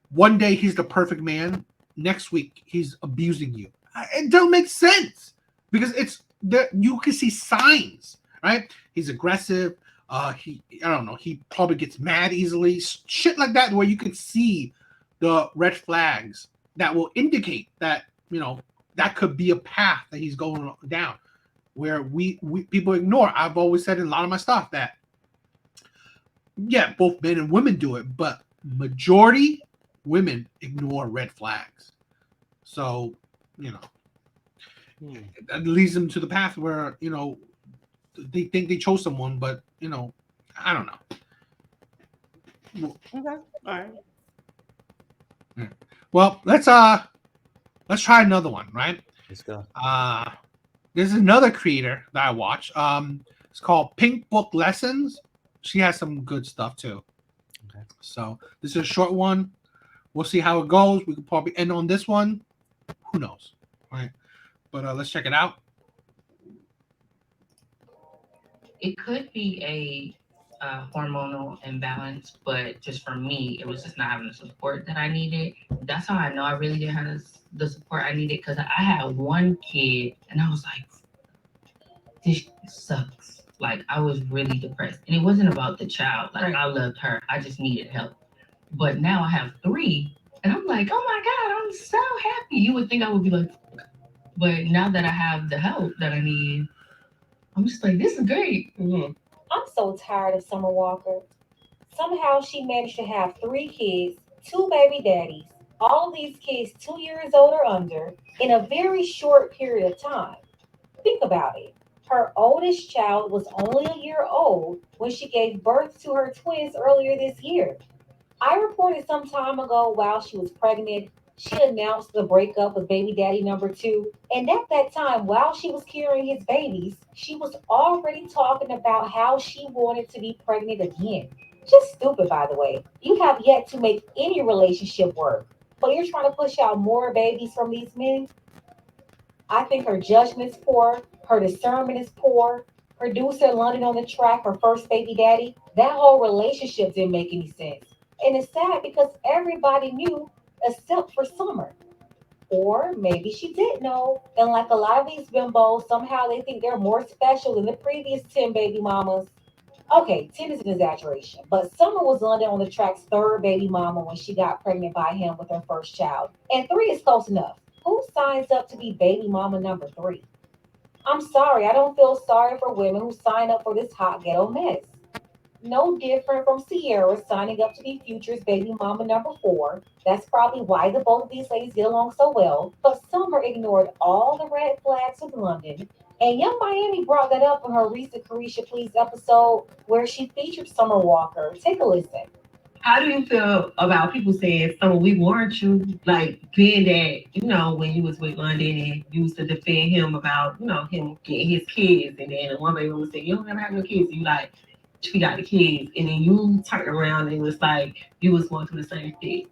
one day he's the perfect man, next week he's abusing you. It don't make sense, because it's there. You can see signs, right? He's aggressive. I don't know. He probably gets mad easily. Shit like that, where you can see the red flags that will indicate that that could be a path that he's going down, where we people ignore. I've always said in a lot of my stuff that both men and women do it, but majority women ignore red flags. So that leads them to the path where they think they chose someone, but I don't know. Okay. All right. Well, let's try another one, right? Let's go. There's another creator that I watch. It's called Pink Book Lessons. She has some good stuff too. Okay. So this is a short one. We'll see how it goes. We could probably end on this one. Who knows, right? But let's check it out. It could be a hormonal imbalance, but just for me, it was just not having the support that I needed. That's how I know I really didn't have the support I needed because I had one kid and I was like, this sucks. Like I was really depressed, and it wasn't about the child. Like I loved her, I just needed help. But now I have three, and I'm like, oh my god, I'm so happy. You would think I would be like, but now that I have the help that I need, I'm just like, this is great. Mhm. I'm so tired of Summer Walker. Somehow she managed to have three kids, two baby daddies, all these kids 2 years old or under, in a very short period of time. Think about it. Her oldest child was only a year old when she gave birth to her twins earlier this year. I reported some time ago while she was pregnant, she announced the breakup with baby daddy number two. And at that time, while she was carrying his babies, she was already talking about how she wanted to be pregnant again. Just stupid, by the way. You have yet to make any relationship work, but you're trying to push out more babies from these men. I think her judgment's poor, her discernment is poor. Producer London on the track, her first baby daddy, that whole relationship didn't make any sense. And it's sad because everybody knew except for Summer. Or maybe she did know. And like a lot of these bimbos, somehow they think they're more special than the previous 10 baby mamas. Okay, 10 is an exaggeration, but Summer was London on the track's third baby mama when she got pregnant by him with her first child. And three is close enough. Who signs up to be baby mama number three? I'm sorry, I don't feel sorry for women who sign up for this hot ghetto mess. No different from Sierra signing up to be Future's baby mama number four. That's probably why the both of these ladies get along so well. But Summer ignored all the red flags with London. And Young Miami brought that up in her recent Carisha Please episode where she featured Summer Walker. Take a listen. How do you feel about people saying, "So we warned you," like being that when you was with London and you used to defend him about him getting his kids, and then one baby would say, "You don't ever have no kids," and you like, "She got the kids," and then you turned around and it was like you was going through the same thing.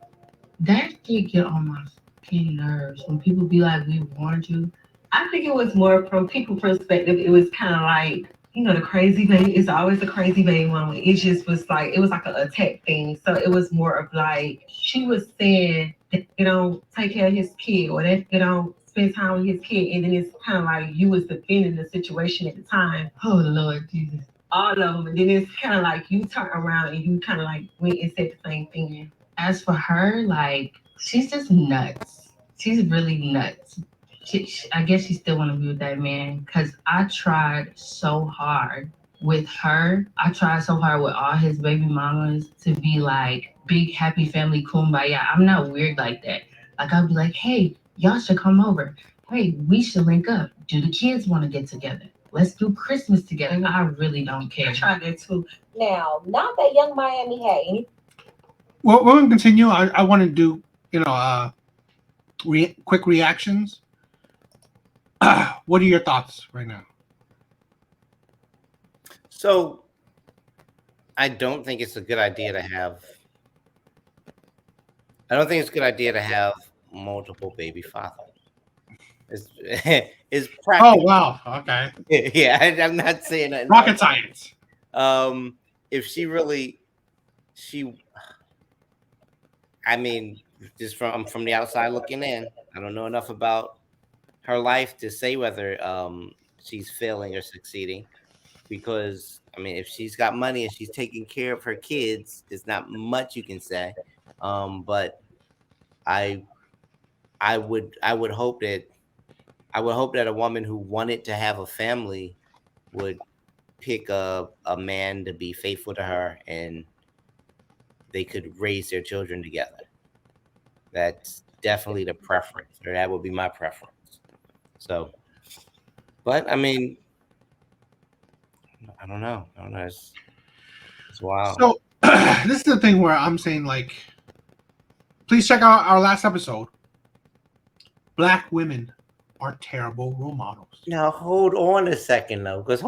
That shit get on my fucking nerves when people be like, "We warned you." I think it was more from people perspective. It was kind of like, the crazy baby. It's always a crazy baby moment. It just was like it was like an attack thing. So it was more of like she was saying that they don't take care of his kid or that they don't spend time with his kid, and then it's kind of like you was defending the situation at the time. Oh Lord Jesus, all of them, and then it's kind of like you turn around and you kind of like went and said the same thing. As for her, like she's just nuts. She's really nuts. I guess she still want to be with that man because I tried so hard with her. I tried so hard with all his baby mamas to be like big happy family kumbaya. I'm not weird like that. Like I'll be like, hey, y'all should come over. Hey, we should link up. Do the kids want to get together? Let's do Christmas together. I really don't care. I tried that too. Now, not that Young Miami had any. Well, we're going to continue. I want to do, quick reactions. What are your thoughts right now? So, I don't think it's a good idea to have. I don't think it's a good idea to have multiple baby fathers. It's, it's Oh, practical. wow. Okay. Yeah, I'm not saying that. Rocket science. If I mean, just from the outside looking in, I don't know enough about her life to say whether she's failing or succeeding. Because I mean, if she's got money and she's taking care of her kids, there's not much you can say. But I would hope that a woman who wanted to have a family would pick a man to be faithful to her and they could raise their children together. That's definitely the preference, or that would be my preference. So, but I mean, I don't know. It's wild. So, this is the thing where I'm saying, like, please check out our last episode. Black women are terrible role models. Now, hold on a second, though, because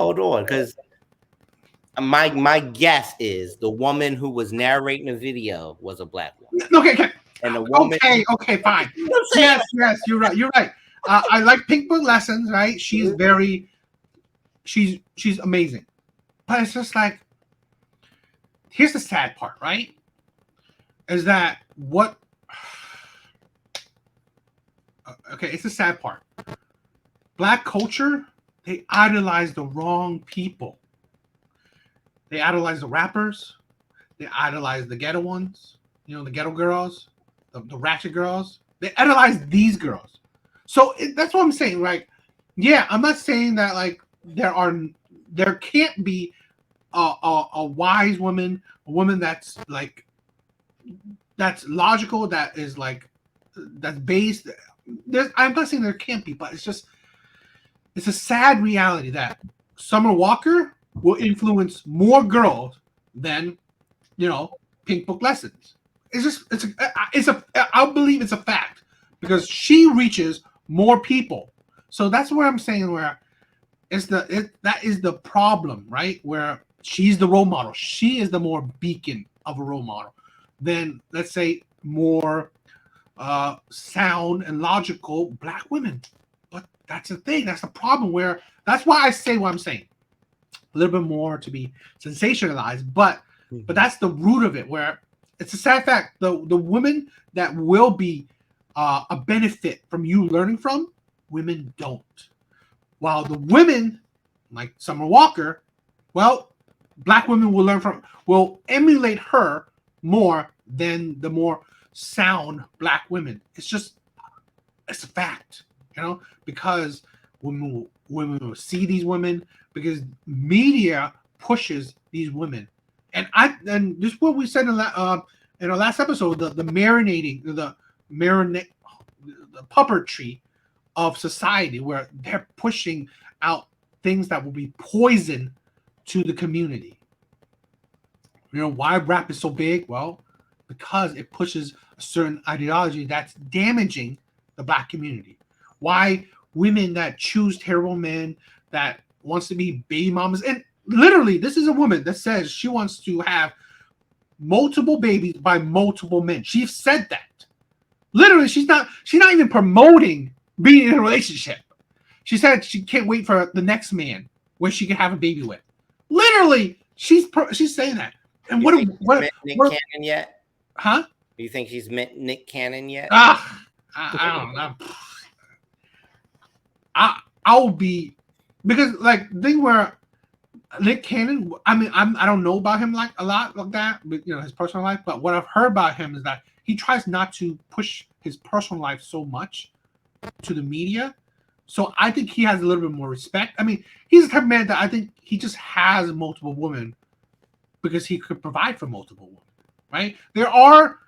my guess is the woman who was narrating the video was a black woman. Okay. And the woman. Okay, fine. Yes, you're right. I like Pink Book Lessons, right? She's amazing. But it's just like, here's the sad part, right? Is that what? Okay, it's the sad part. Black culture, they idolize the wrong people. They idolize the rappers. They idolize the ghetto ones. The ghetto girls, the ratchet girls. They idolize these girls. So that's what I'm saying. Like, yeah, I'm not saying that like there can't be a wise woman, a woman that's like that's logical, that is like that's based. I'm not saying there can't be, but it's a sad reality that Summer Walker will influence more girls than Pink Book Lessons. I believe it's a fact because she reaches more people. So that's where I'm saying where that is the problem, right? Where she's the role model. She is the more beacon of a role model than, let's say, more sound and logical black women. But that's the thing. That's the problem. Where that's why I say what I'm saying. A little bit more to be sensationalized, but that's the root of it. Where it's a sad fact. The women that will be a benefit from you learning from, women don't. While the women like Summer Walker, well, black women will emulate her more than the more sound black women. It's a fact, because women will see these women because media pushes these women, and this is what we said in our last episode, the puppetry of society, where they're pushing out things that will be poison to the community. Why rap is so big? Well, because it pushes a certain ideology that's damaging the black community. Why women that choose terrible men, that wants to be baby mamas, and literally, this is a woman that says she wants to have multiple babies by multiple men. She said that. Literally, she's not even promoting being in a relationship. She said she can't wait for the next man where she can have a baby with. Literally, she's saying that. And what Nick Cannon yet? Huh? Do you think she's met Nick Cannon yet? I don't know. I'll be, because like the thing where Nick Cannon, I mean, I don't know about him like a lot like that, but his personal life. But what I've heard about him is that he tries not to push his personal life so much to the media. So I think he has a little bit more respect. I mean, he's the type of man that I think he just has multiple women because he could provide for multiple women, right? There are,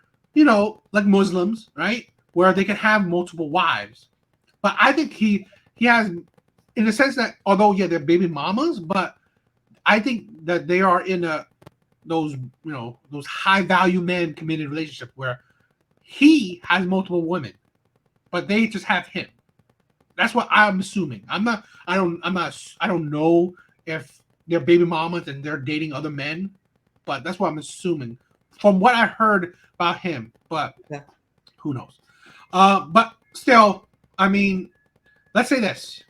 like Muslims, right, where they can have multiple wives. But I think he has, in the sense that, although, yeah, they're baby mamas, but I think that they are in those high value men committed relationship where he has multiple women, but they just have him. That's what I'm assuming. I don't know if they're baby mamas and they're dating other men, but that's what I'm assuming from what I heard about him. But who knows? But still, I mean, let's say this: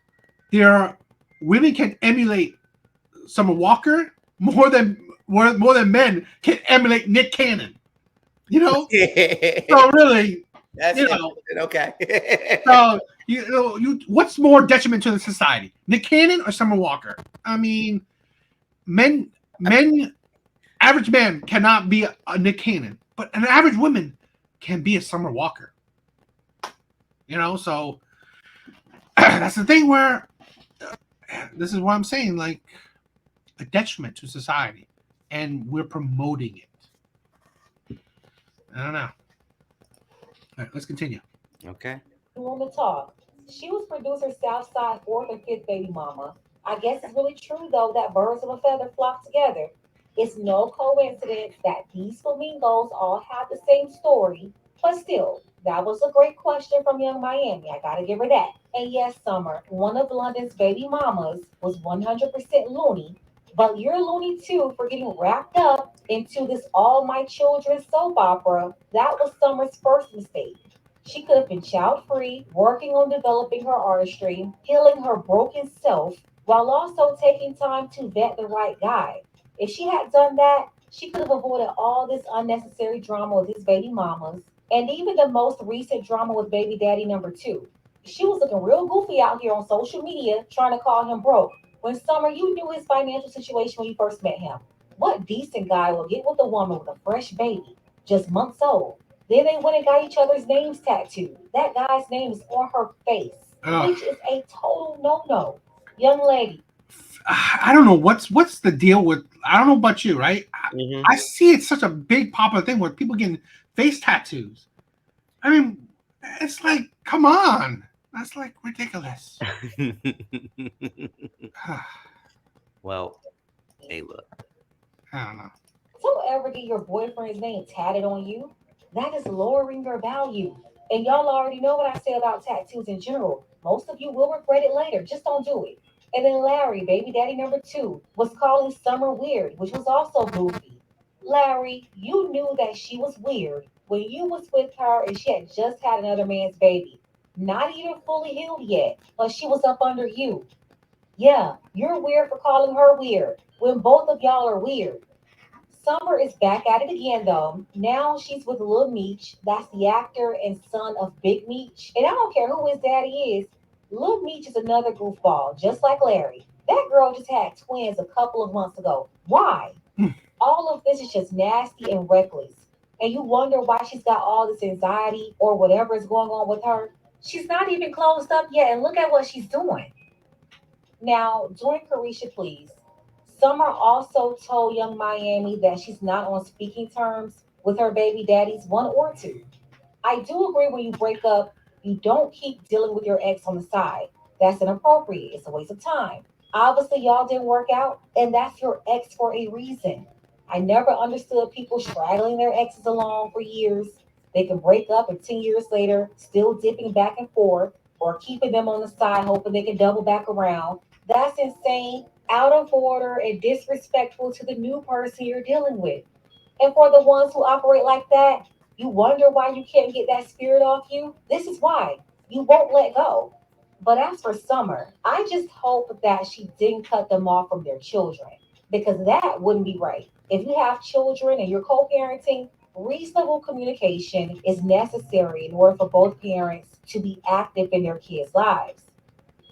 women can emulate Summer Walker more than men can emulate Nick Cannon. So really, that's okay. So what's more detriment to the society, Nick Cannon or Summer Walker? I mean, average man cannot be a Nick Cannon, but an average woman can be a Summer Walker. So that's the thing where this is what I'm saying, like a detriment to society, and we're promoting it. I don't know. All right, let's continue. Okay. Woman talk. She was producer Southside fourth or fifth baby mama. I guess it's really true though that birds of a feather flock together. It's no coincidence that these flamingos all have the same story. But still, that was a great question from Young Miami. I gotta give her that. And yes, Summer, one of London's baby mamas was 100% loony. But you're loony too for getting wrapped up into this All My Children soap opera. That was Summer's first mistake. She could have been child free, working on developing her artistry, healing her broken self, while also taking time to vet the right guy. If she had done that, she could have avoided all this unnecessary drama with his baby mamas and even the most recent drama with baby daddy number two. She was looking real goofy out here on social media trying to call him broke. When Summer, you knew his financial situation when you first met him. What decent guy will get with a woman with a fresh baby, just months old? Then they went and got each other's names tattooed. That guy's name is on her face, Ugh. which is a total no-no. Young lady, I don't know what's the deal with. I don't know about you, right? Mhm. I see it's such a big popular thing where people getting face tattoos. I mean, it's like, come on, that's like ridiculous. I Well, hey, look. don't know. don't ever get your boyfriend's name tatted on you. That is lowering your value. And y'all already know what I say about tattoos in general. Most of you will regret it later. Just don't do it. And then Larry, baby daddy number two, was calling Summer weird, which was also goofy. Larry, you knew that she was weird when you was with her and she had just had another man's baby. Not even fully healed yet, but she was up under you. Yeah, you're weird for calling her weird when both of y'all are weird. Summer is back at it again, though. Now she's with Lil Meech. That's the actor and son of Big Meech. And I don't care who his daddy is. Lil Meech is another goofball, just like Larry. That girl just had twins a couple of months ago. Why? Hmm. All of this is just nasty and reckless. And you wonder why she's got all this anxiety or whatever is going on with her. She's not even closed up yet, and look at what she's doing. Now, during Carisha Please, Summer also told Young Miami that she's not on speaking terms with her baby daddies, one or two. I do agree when you break up, you don't keep dealing with your ex on the side. That's inappropriate. It's a waste of time. Obviously, y'all didn't work out, and that's your ex for a reason. I never understood people straggling their exes along for years. They can break up and 10 years later, still dipping back and forth, or keeping them on the side, hoping they can double back around. That's insane, out of order, and disrespectful to the new person you're dealing with. And for the ones who operate like that, you wonder why you can't get that spirit off you. This is why you won't let go. But as for Summer, I just hope that she didn't cut them off from their children because that wouldn't be right. If you have children and you're co parenting, reasonable communication is necessary in order for both parents to be active in their kids' lives.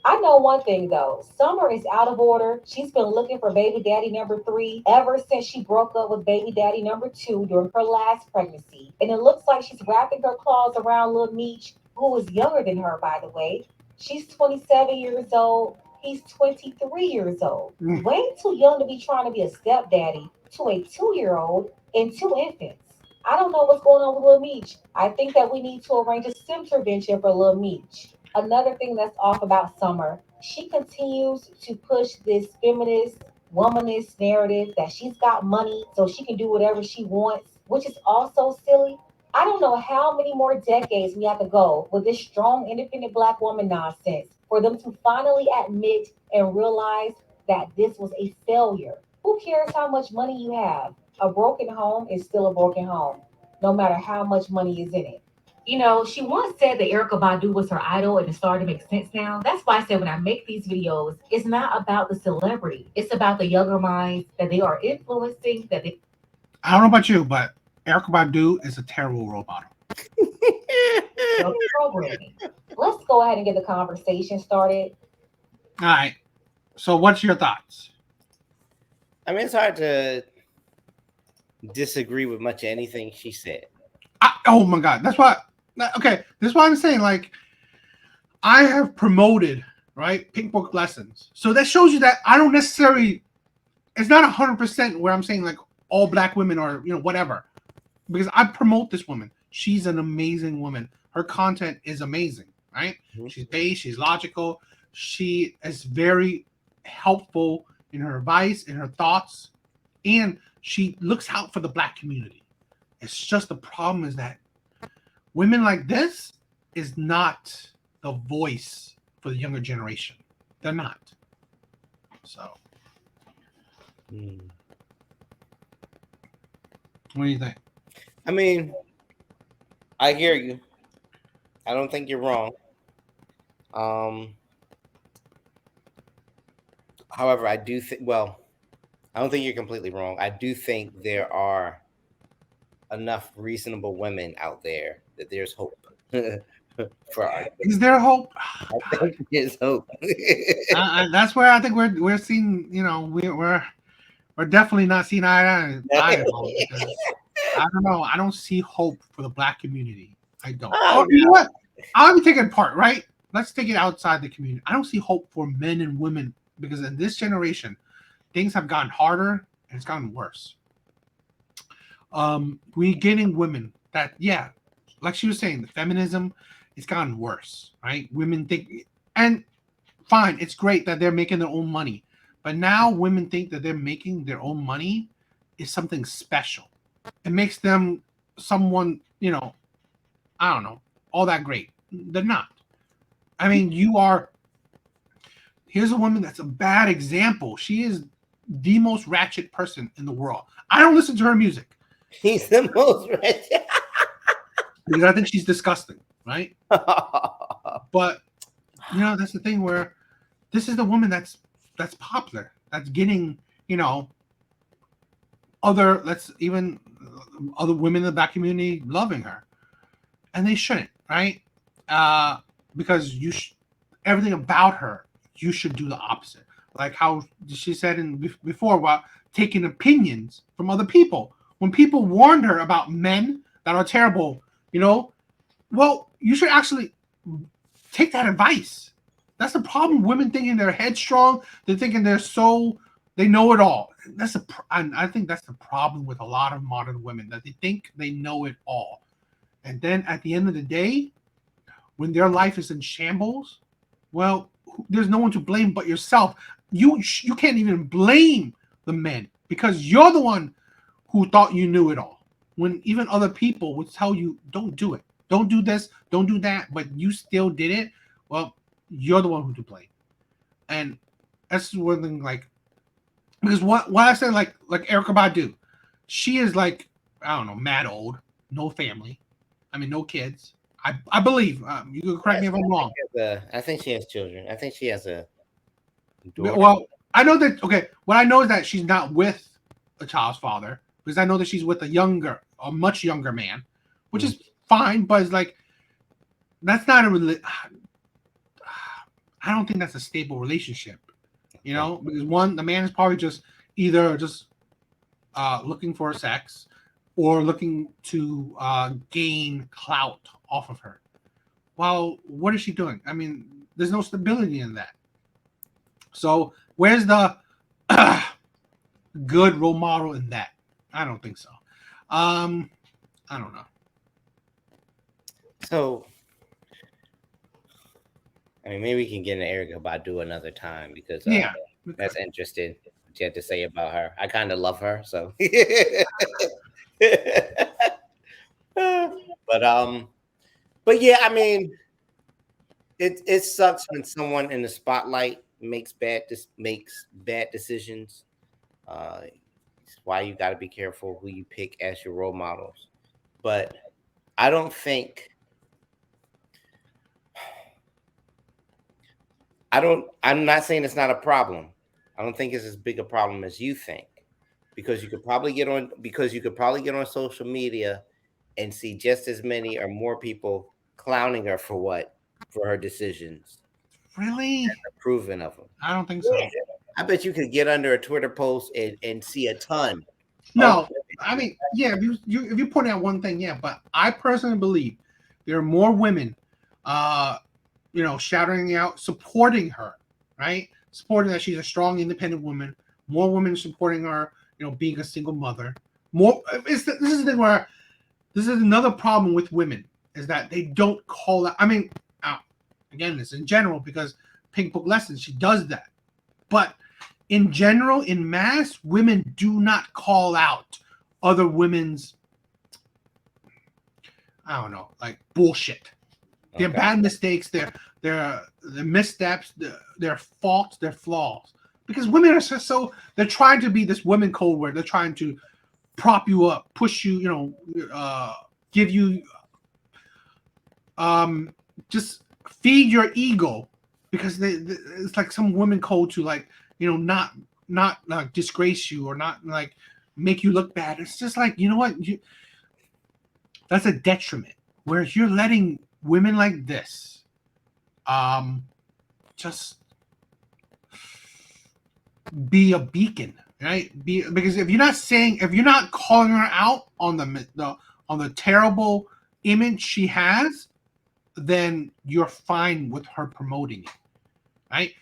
I know one thing though. Summer is out of order. She's been looking for baby daddy number three ever since she broke up with baby daddy number two during her last pregnancy. And it looks like she's wrapping her claws around Lil Meech, who is younger than her, by the way. She's 27 years old. He's 23 years old. Mm. Way too young to be trying to be a stepdaddy to a 2 year old and two infants. I don't know what's going on with Lil Meech. I think that we need to arrange a STEM intervention for Lil Meech. Another thing that's off about Summer, she continues to push this feminist, womanist narrative that she's got money so she can do whatever she wants, which is also silly. I don't know how many more decades we have to go with this strong, independent black woman nonsense for them to finally admit and realize that this was a failure. Who cares how much money you have? A broken home is still a broken home, no matter how much money is in it. She once said that Erica Badu was her idol and it's starting to make sense now. That's why I said when I make these videos, it's not about the celebrity. It's about the younger minds that they are influencing, that they I don't know about you, but Erica Badu is a terrible role model. are programming. Let's go ahead and get the conversation started. All right. So, what's your thoughts? I mean, it's hard to disagree with much of anything she said. Oh my God, that's why. Okay, this is why I'm saying, like, I have promoted, right, Pink Book lessons. So that shows you that I don't necessarily. It's not 100% where I'm saying like all black women are, whatever, because I promote this woman. She's an amazing woman. Her content is amazing, right? Mhm. She's based. She's logical. She is very helpful in her advice, in her thoughts, and she looks out for the black community. It's just the problem is that women like this is not the voice for the younger generation. They're not. So, Hmm. what do you think? I mean, I hear you. I don't think you're wrong. Um, However, I do think. Well, I don't think you're completely wrong. I do think there are enough reasonable women out there that there's hope for our. Is there hope? I think there's hope. That's where I think we're seeing. You know, we're definitely not seeing eye to eye at all, because I don't know. I don't see hope for the black community. I don't. Oh, You know what? I'll be taking part, right? Let's take it outside the community. I don't see hope for men and women, because in this generation, things have gotten harder and it's gotten worse. We getting women that, yeah, like she was saying, the feminism, it's gotten worse, right? Women think, and fine, it's great that they're making their own money, but now women think that they're making their own money is something special. It makes them someone, you know, I don't know, all that great. They're not. I mean, here's a woman that's a bad example. She is the most ratchet person in the world. I don't listen to her music. He's the most rich. Because I think she's disgusting, right? But you know, that's the thing where this is the woman that's popular, that's getting, you know, other women in the black community loving her, and they shouldn't, right? Because everything about her, you should do the opposite. Like how she said before about taking opinions from other people. When people warned her about men that are terrible, you know, well, you should actually take that advice. That's the problem. Women thinking they're headstrong. They're thinking they know it all. I think that's the problem with a lot of modern women, that they think they know it all. And then at the end of the day, when their life is in shambles, well, there's no one to blame but yourself. You can't even blame the men, because you're the one who thought you knew it all. When even other people would tell you, don't do it. Don't do this. Don't do that. But you still did it. Well, you're the one who to blame. And that's one thing, like, because what I said, like Erykah Badu, she is like, I don't know, mad old, no family. I mean, no kids. I believe. You can correct me if I'm wrong. I think she has children. I think she has a daughter. Well, I know that. Okay, what I know is that she's not with a child's father, because I know that she's with a much younger man, which is fine. But it's like, that's not a I don't think that's a stable relationship. You know, because one, the man is probably just either looking for sex, or looking to gain clout off of her. Well, what is she doing? I mean, there's no stability in that. So where's the good role model in that? I don't think so. I don't know. So, I mean, maybe we can get into Erykah Badu another time, because that's interesting what you had to say about her. I kind of love her, so. But yeah, I mean, it sucks when someone in the spotlight makes bad decisions. It's why you got to be careful who you pick as your role models. But I don't think. I'm not saying it's not a problem. I don't think it's as big a problem as you think, because you could probably get on social media and see just as many or more people clowning her for her decisions. Really? And approving of them. I don't think so. Yeah. I bet you could get under a Twitter post and see a ton. No, I mean, yeah, if you point out one thing, yeah, but I personally believe there are more women, you know, shouting out, supporting her, right? Supporting that she's a strong, independent woman. More women supporting her, you know, being a single mother. This is the thing where this is another problem with women, is that they don't call out. I mean, again, this in general, because Pink Book Lessons, she does that. But in general, in mass, women do not call out other women's, I don't know, like bullshit. Their bad mistakes, their missteps, their faults, their flaws. Because women are so they're trying to be this women code word. They're trying to prop you up, push you, you know, give you, just feed your ego, because it's like some women code to, like, not disgrace you or not like make you look bad. It's just like, you know what, that's a detriment where you're letting women like this just be a beacon, right? Because if you're not calling her out on the terrible image she has, then you're fine with her promoting it, right?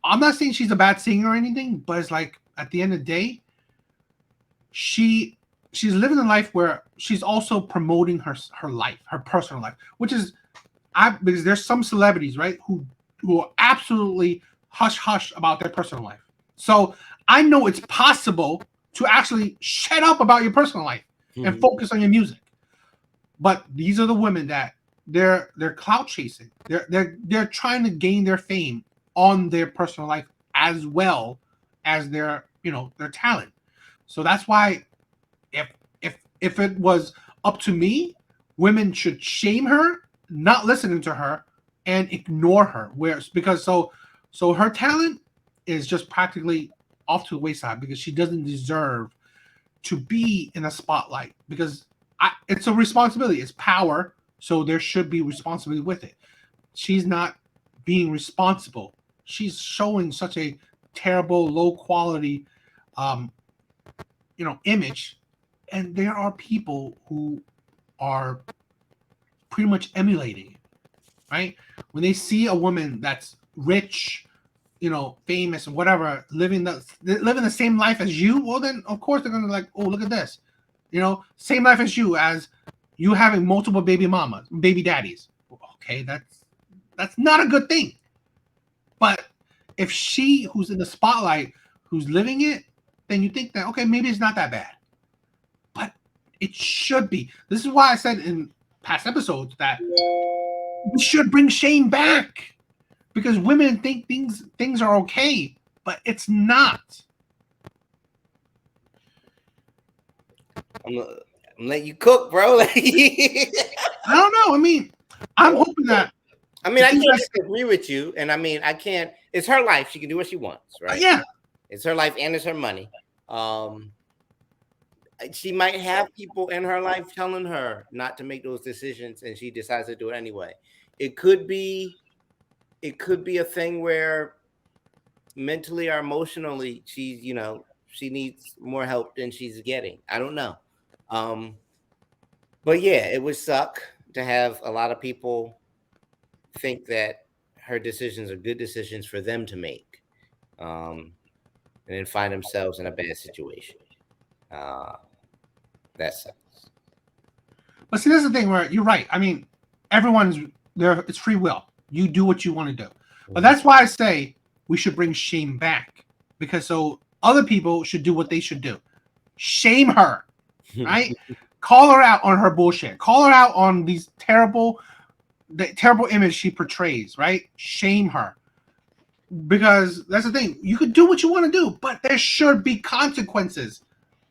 I'm not saying she's a bad singer or anything, but it's like at the end of the day, she's living a life where she's also promoting her life, her personal life, which is because there's some celebrities, right, who are absolutely hush hush about their personal life. So I know it's possible to actually shut up about your personal life and focus on your music. But these are the women that they're clout chasing. They're trying to gain their fame on their personal life as well as their talent. So that's why if it was up to me, women should shame her, not listening to her, and ignore her. Because her talent is just practically off to the wayside because she doesn't deserve to be in a spotlight, because it's a responsibility, it's power, so there should be responsibility with it. She's not being responsible. She's showing such a terrible, low quality, image, and there are people who are pretty much emulating it, right? When they see a woman that's rich, famous and whatever, living the same life as you, well, then of course they're gonna like, oh, look at this, same life as you having multiple baby daddies. Okay, that's not a good thing. But if she, who's in the spotlight, who's living it, then you think that, okay, maybe it's not that bad. But it should be. This is why I said in past episodes that we should bring shame back. Because women think things are okay, but it's not. I'm letting you cook, bro. I don't know. I mean, I'm hoping that. I mean, I can't disagree with you, and I mean, I can't. It's her life; she can do what she wants, right? Yeah, it's her life and it's her money. She might have people in her life telling her not to make those decisions, and she decides to do it anyway. It could be a thing where mentally or emotionally she's, she needs more help than she's getting. I don't know. But yeah, it would suck to have a lot of people think that her decisions are good decisions for them to make, and then find themselves in a bad situation. That sucks. But see, this is the thing where you're right. I mean, everyone's there. It's free will. You do what you want to do. But that's why I say we should bring shame back, because so other people should do what they should do. Shame her, right? Call her out on her bullshit. Call her out on the terrible image she portrays, right? Shame her. Because that's the thing. You could do what you want to do, but there should be consequences.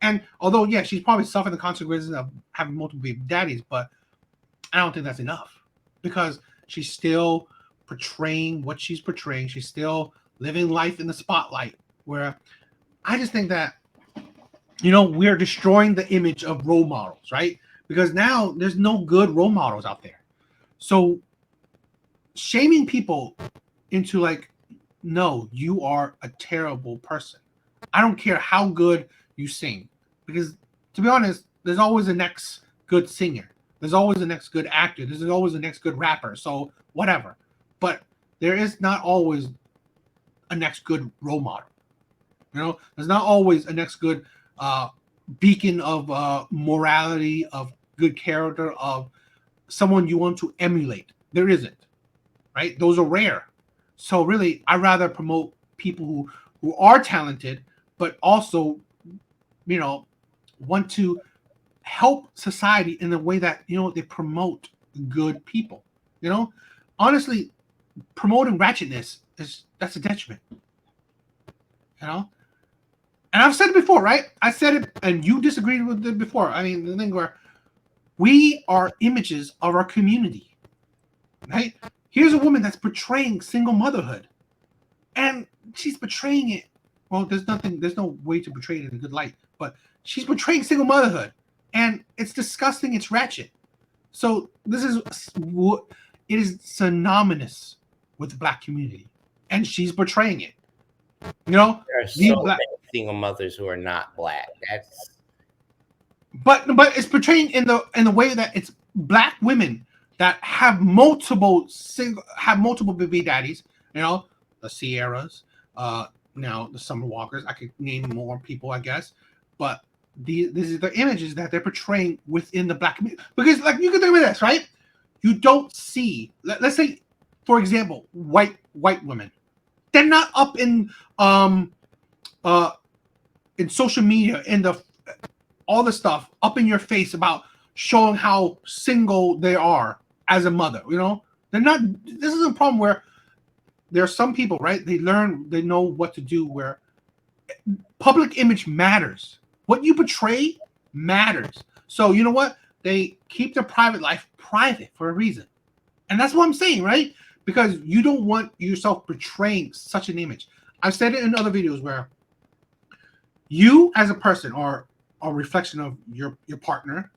And although, yeah, she's probably suffering the consequences of having multiple baby daddies, but I don't think that's enough, because she's still portraying what she's portraying. She's still living life in the spotlight, where I just think that, we're destroying the image of role models, right? Because now there's no good role models out there. So shaming people into like, no, you are a terrible person. I don't care how good you sing, because to be honest, there's always the next good singer. There's always the next good actor. There's always the next good rapper. So whatever. But there is not always a next good role model. There's not always a next good beacon of morality, of good character, of someone you want to emulate. There isn't, right? Those are rare. So really, I'd rather promote people who are talented, but also, want to help society in the way that, they promote good people. Honestly, promoting ratchetness that's a detriment. And I've said it before, right? I said it, and you disagreed with it before. I mean, the thing where we are images of our community, right? Here's a woman that's portraying single motherhood, and she's portraying it. Well, there's no way to portray it in a good light, but she's portraying single motherhood, and it's disgusting. It's ratchet. So this is what it is synonymous with the black community, and she's portraying it. You know, There are so many single mothers who are not black. That's but it's portraying in the way that it's black women that have multiple baby daddies. You know, the Sierras, now the Summer Walkers. I could name more people, I guess, but these are the images that they're portraying within the black community. Because, like, you can think of this, right? You don't see, let's say, for example, white women. They're not up in social media, in all the stuff up in your face about showing how single they are as a mother. You know, they're not. This is a problem where there are some people, right? They know what to do. Where public image matters. What you portray matters. So you know what? They keep their private life private for a reason. And that's what I'm saying, right? Because you don't want yourself portraying such an image. I've said it in other videos where you as a person are a reflection of your partner,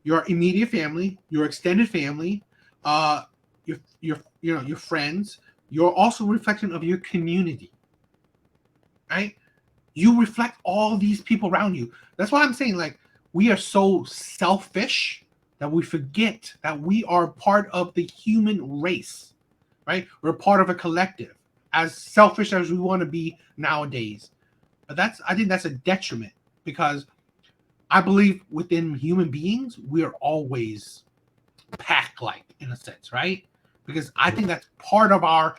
your immediate family, your extended family, your friends. You're also a reflection of your community, right? You reflect all these people around you. That's why I'm saying, like, we are so selfish that we forget that we are part of the human race, right? We're part of a collective, as selfish as we want to be nowadays. But I think that's a detriment, because I believe within human beings, we are always pack-like in a sense, right? Because I think that's part of our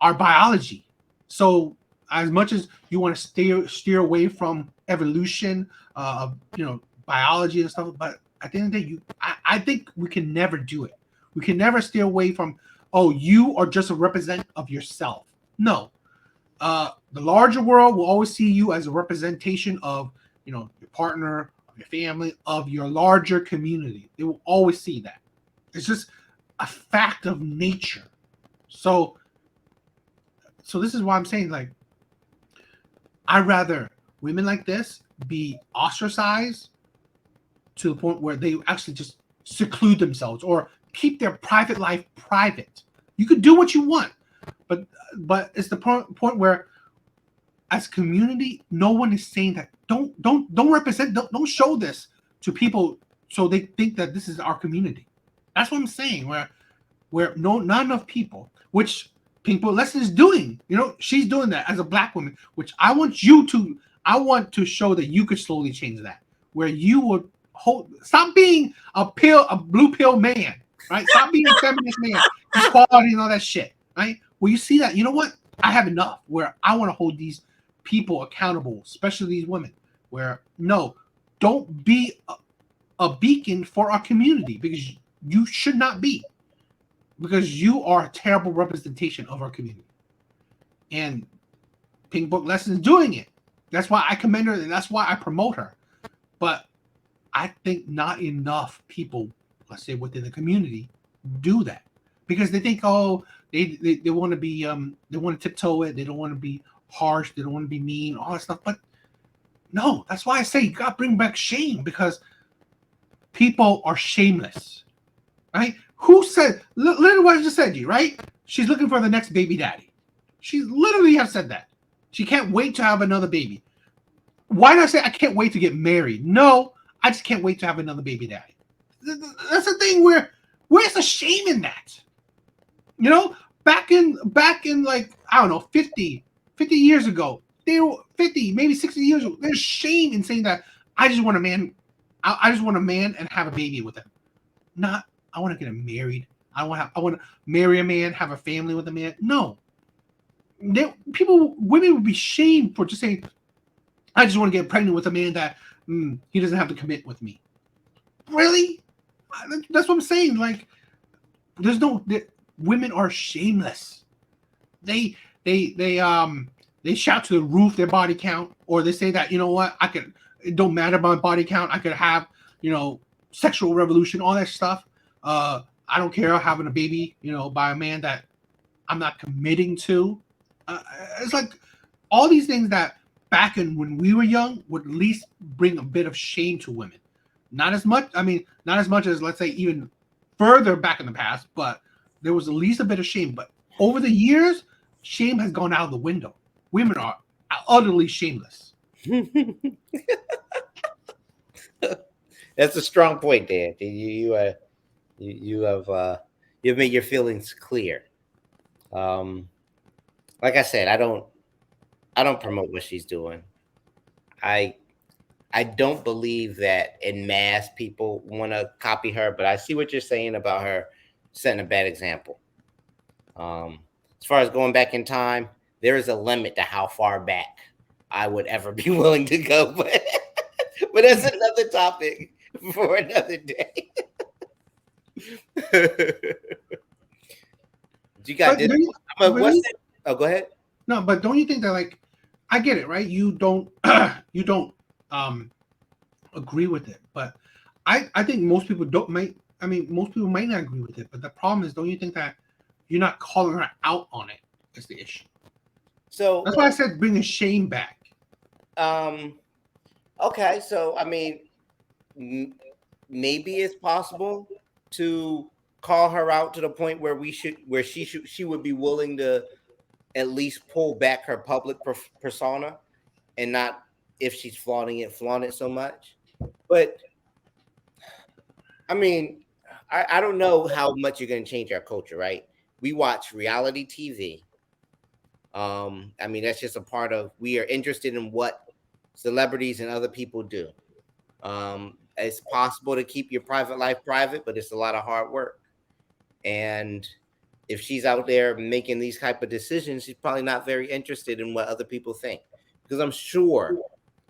biology. So as much as you want to steer away from evolution, biology and stuff, but at the end of the day, I think we can never do it. We can never steer away from, oh, you are just a representative of yourself. No. The larger world will always see you as a representation of, your partner, of your family, of your larger community. They will always see that. It's just a fact of nature. So this is why I'm saying, like, I'd rather women like this be ostracized to the point where they actually just seclude themselves or keep their private life private. You could do what you want, but it's the point where, as a community, no one is saying that don't represent, don't show this to people so they think that this is our community. That's what I'm saying. Where not enough people, which Pink Book Lesson is doing. She's doing that as a black woman, which I want to show that you could slowly change that, where you would stop being a blue pill man, right? Stop being a feminist man, equality and all that shit, right? Where you see that, you know what? I have enough, where I want to hold these people accountable, especially these women, where no, don't be a beacon for our community, because you should not be, because you are a terrible representation of our community. And Pink Book Lesson is doing it. That's why I commend her, and that's why I promote her. But I think not enough people, let's say within the community, do that, because they think, oh, they want to be they want to tiptoe it, they don't want to be harsh, they don't want to be mean, all that stuff. But no, that's why I say you got to bring back shame, because people are shameless, right? Who said, literally what I just said to you, right? She's looking for the next baby daddy. She literally has said that. She can't wait to have another baby. Why not say, I can't wait to get married? No, I just can't wait to have another baby daddy. That's the thing where's the shame in that? Back in like, I don't know, 50 years ago, they were 50, maybe 60 years ago, there's shame in saying that I just want a man. I just want a man and have a baby with him. Not, I want to get him married. I want to marry a man, have a family with a man. No. Women would be shamed for just saying, I just want to get pregnant with a man that he doesn't have to commit with me. Really? That's what I'm saying. Like, women are shameless. They shout to the roof their body count, or they say that, you know what, it don't matter my body count. I could have, sexual revolution, all that stuff. I don't care having a baby, by a man that I'm not committing to. It's like all these things that back in when we were young would at least bring a bit of shame to women. Not as much. I mean, not as much as let's say even further back in the past, but there was at least a bit of shame. But over the years, shame has gone out of the window. Women are utterly shameless. That's a strong point, Dan. You've made your feelings clear. Like I said, I don't promote what she's doing. I don't believe that in mass people want to copy her, but I see what you're saying about her setting a bad example. As far as going back in time, there is a limit to how far back I would ever be willing to go, but that's another topic for another day. You got this. What's it? Oh, go ahead. No, but don't you think that like I get it, right? You don't agree with it, but I think most people most people might not agree with it, but the problem is, don't you think that you're not calling her out on it is the issue? So that's why I said bringing shame back. Okay, so I mean, maybe it's possible to call her out to the point where she would be willing to at least pull back her public persona, and not, if she's flaunt it so much. But I mean, I don't know how much you're going to change our culture, right? We watch reality TV. I mean, that's just a part of, we are interested in what celebrities and other people do. It's possible to keep your private life private, but it's a lot of hard work. And if she's out there making these type of decisions, she's probably not very interested in what other people think. Because I'm sure,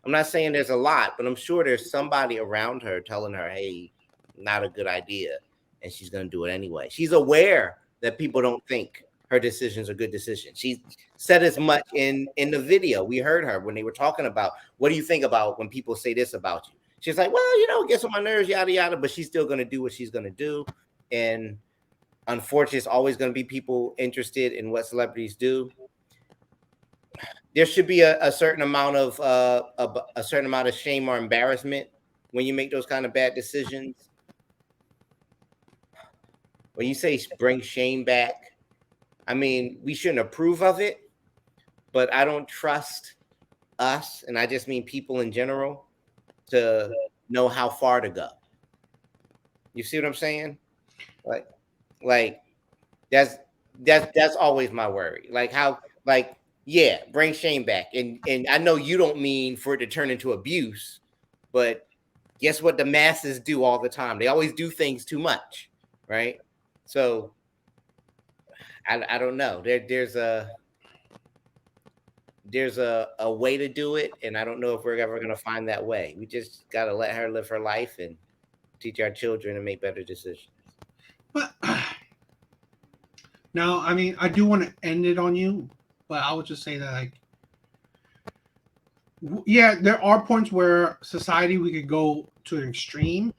I'm not saying there's a lot, but I'm sure there's somebody around her telling her, hey, not a good idea. And she's going to do it anyway. She's aware that people don't think her decisions are good decisions. She said as much in the video. We heard her when they were talking about, what do you think about when people say this about you? She's like, well, it gets on my nerves, yada, yada, but she's still going to do what she's going to do. And unfortunately, it's always going to be people interested in what celebrities do. There should be a certain amount of shame or embarrassment when you make those kind of bad decisions. When you say bring shame back, I mean, we shouldn't approve of it, but I don't trust us, and I just mean people in general, to know how far to go. You see what I'm saying? Like that's always my worry. Yeah, bring shame back. And I know you don't mean for it to turn into abuse, but guess what the masses do all the time? They always do things too much, right? So I don't know. There's a way to do it, and I don't know if we're ever going to find that way. We just got to let her live her life and teach our children to make better decisions. But now, I mean, I do want to end it on you, but I would just say that, like, yeah, there are points where society we could go to an extreme,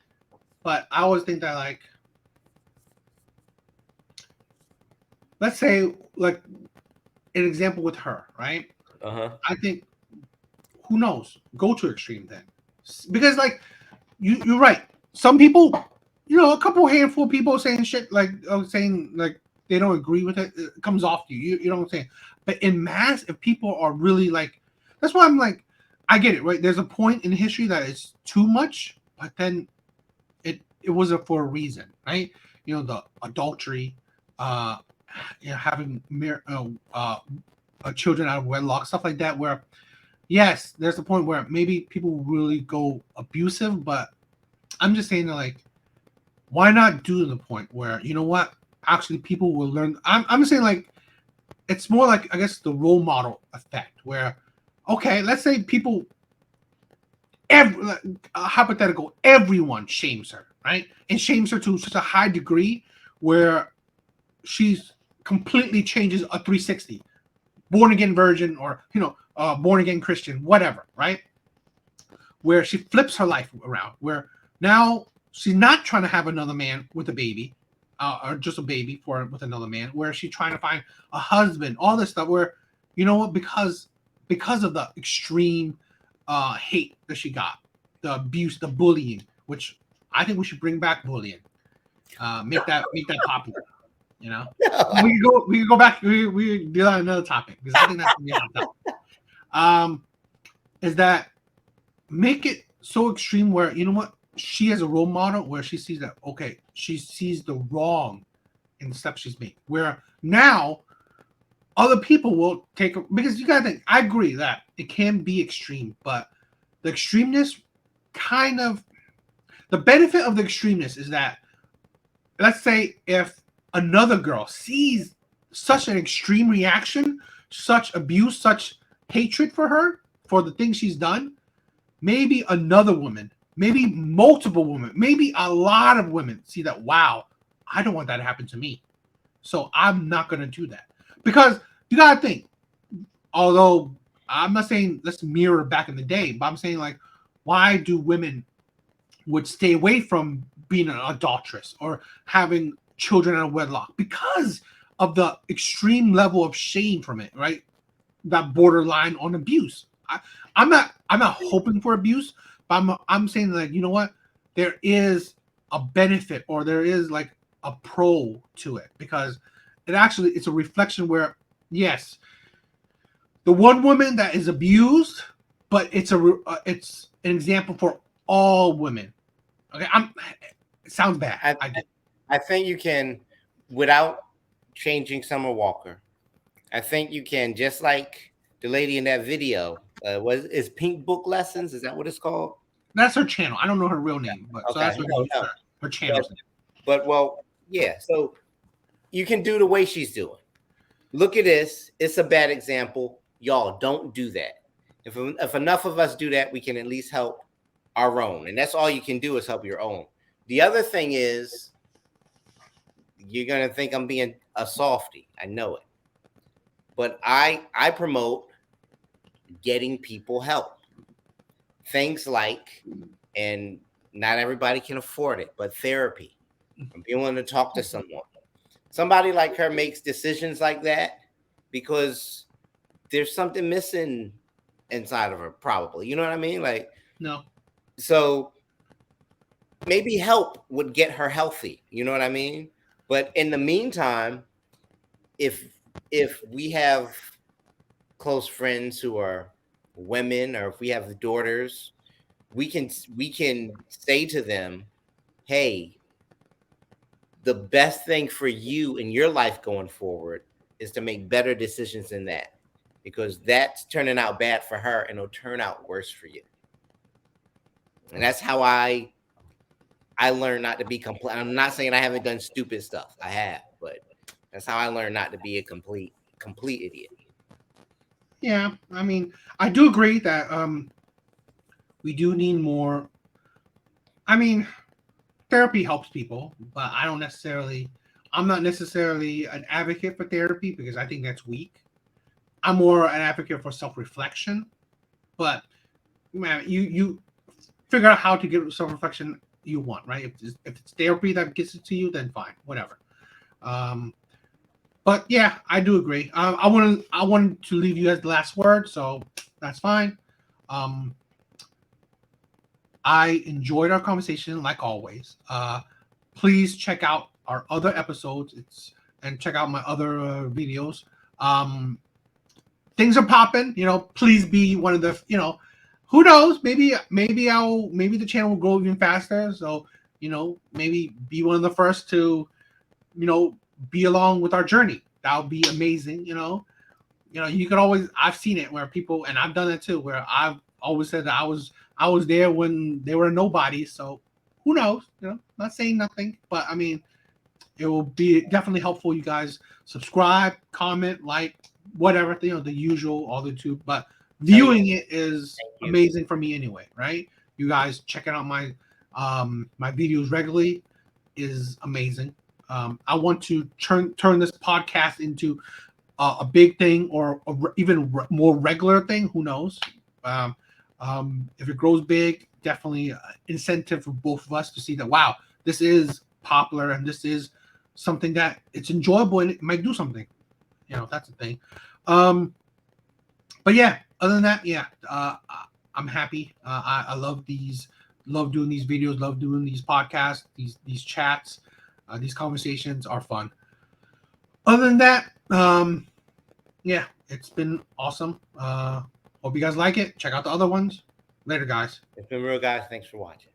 but I always think that, like, let's say, like, an example with her, right? I think, who knows? Go to extreme then, because like you're right. Some people, a couple handful of people saying shit saying like they don't agree with it. It comes off to you. You know what I'm saying? But in mass, if people are really like, that's why I'm like, I get it, right? There's a point in history that is too much, but then it was for a reason, right? The adultery, having children out of wedlock, stuff like that, where yes, there's a point where maybe people really go abusive, but I'm just saying that, like, why not do the point where, actually people will learn. I'm saying, like, it's more like, I guess, the role model effect where, okay, let's say people, hypothetical, everyone shames her, right? And shames her to such a high degree where she's completely changes a 360. Born again virgin, or born again Christian, whatever, right? Where she flips her life around, where now she's not trying to have another man with a baby, or just a baby with another man, where she's trying to find a husband, all this stuff, where You know what? Because of the extreme hate that she got, the abuse, the bullying, which I think we should bring back bullying. Make that popular. You know, we can go back. We deal on another topic because I think that's gonna be a hot topic. Is that make it so extreme where you know what, she has a role model where she sees that okay, she sees the wrong in the steps she's made. Where now other people will take because you gotta think. I agree that it can be extreme, but the extremeness kind of the benefit of the extremeness is that let's say if another girl sees such an extreme reaction, such abuse, such hatred for her for the things she's done, maybe another woman, maybe multiple women, maybe a lot of women see that, wow, I don't want that to happen to me. So I'm not going to do that. Because you got to think, although I'm not saying let's mirror back in the day, but I'm saying like, why do women would stay away from being an adulteress or having children out of wedlock? Because of the extreme level of shame from it, right? That borderline on abuse. I'm not hoping for abuse, but I'm saying like, you know what? There is a benefit or there is like a pro to it because it's a reflection where yes, the one woman that is abused, but it's an example for all women. Okay, it sounds bad. I think you can, without changing Summer Walker, I think you can, just like the lady in that video, is Pink Book Lessons? Is that what it's called? That's her channel. I don't know her real name, but so that's her channel. But well, yeah. So you can do the way she's doing. Look at this. It's a bad example. Y'all don't do that. If enough of us do that, we can at least help our own. And that's all you can do is help your own. The other thing is, you're going to think I'm being a softie. I know it. But I promote getting people help. Things like, and not everybody can afford it, but therapy. Being willing to talk to someone. Somebody like her makes decisions like that because there's something missing inside of her, probably. You know what I mean? Like, no. So maybe help would get her healthy. You know what I mean? But in the meantime, if we have close friends who are women, or if we have daughters, we can say to them, hey, the best thing for you in your life going forward is to make better decisions than that, because that's turning out bad for her and it'll turn out worse for you. And that's how I learned not to be complete. I'm not saying I haven't done stupid stuff. I have, but that's how I learned not to be a complete idiot. Yeah, I mean, I do agree that we do need more. I mean, therapy helps people, but I'm not necessarily an advocate for therapy because I think that's weak. I'm more an advocate for self-reflection. But man, you figure out how to get self-reflection you want, right? If it's therapy that gets it to you, then fine, whatever. But yeah, I do agree. I wanted to leave you as the last word, so that's fine. I enjoyed our conversation like always. Please check out our other episodes and check out my other videos. Things are popping, please be one of the, who knows, maybe the channel will grow even faster. So, maybe be one of the first to, be along with our journey. That would be amazing. You could always, I've seen it where people, and I've done it too, where I've always said that I was there when they were nobody. So who knows, not saying nothing, but I mean, it will be definitely helpful. You guys subscribe, comment, like, whatever, the usual, all the two, but viewing it is amazing for me anyway, right? You guys checking out my my videos regularly is amazing. I want to turn this podcast into a big thing or even more regular thing. Who knows? If it grows big, definitely incentive for both of us to see that, wow, this is popular and this is something that it's enjoyable and it might do something. That's the thing. But yeah, other than that, yeah, I'm happy. I love doing these videos, love doing these podcasts, these chats, these conversations are fun. Other than that, yeah, it's been awesome. Hope you guys like it. Check out the other ones. Later, guys. It's been real, guys. Thanks for watching.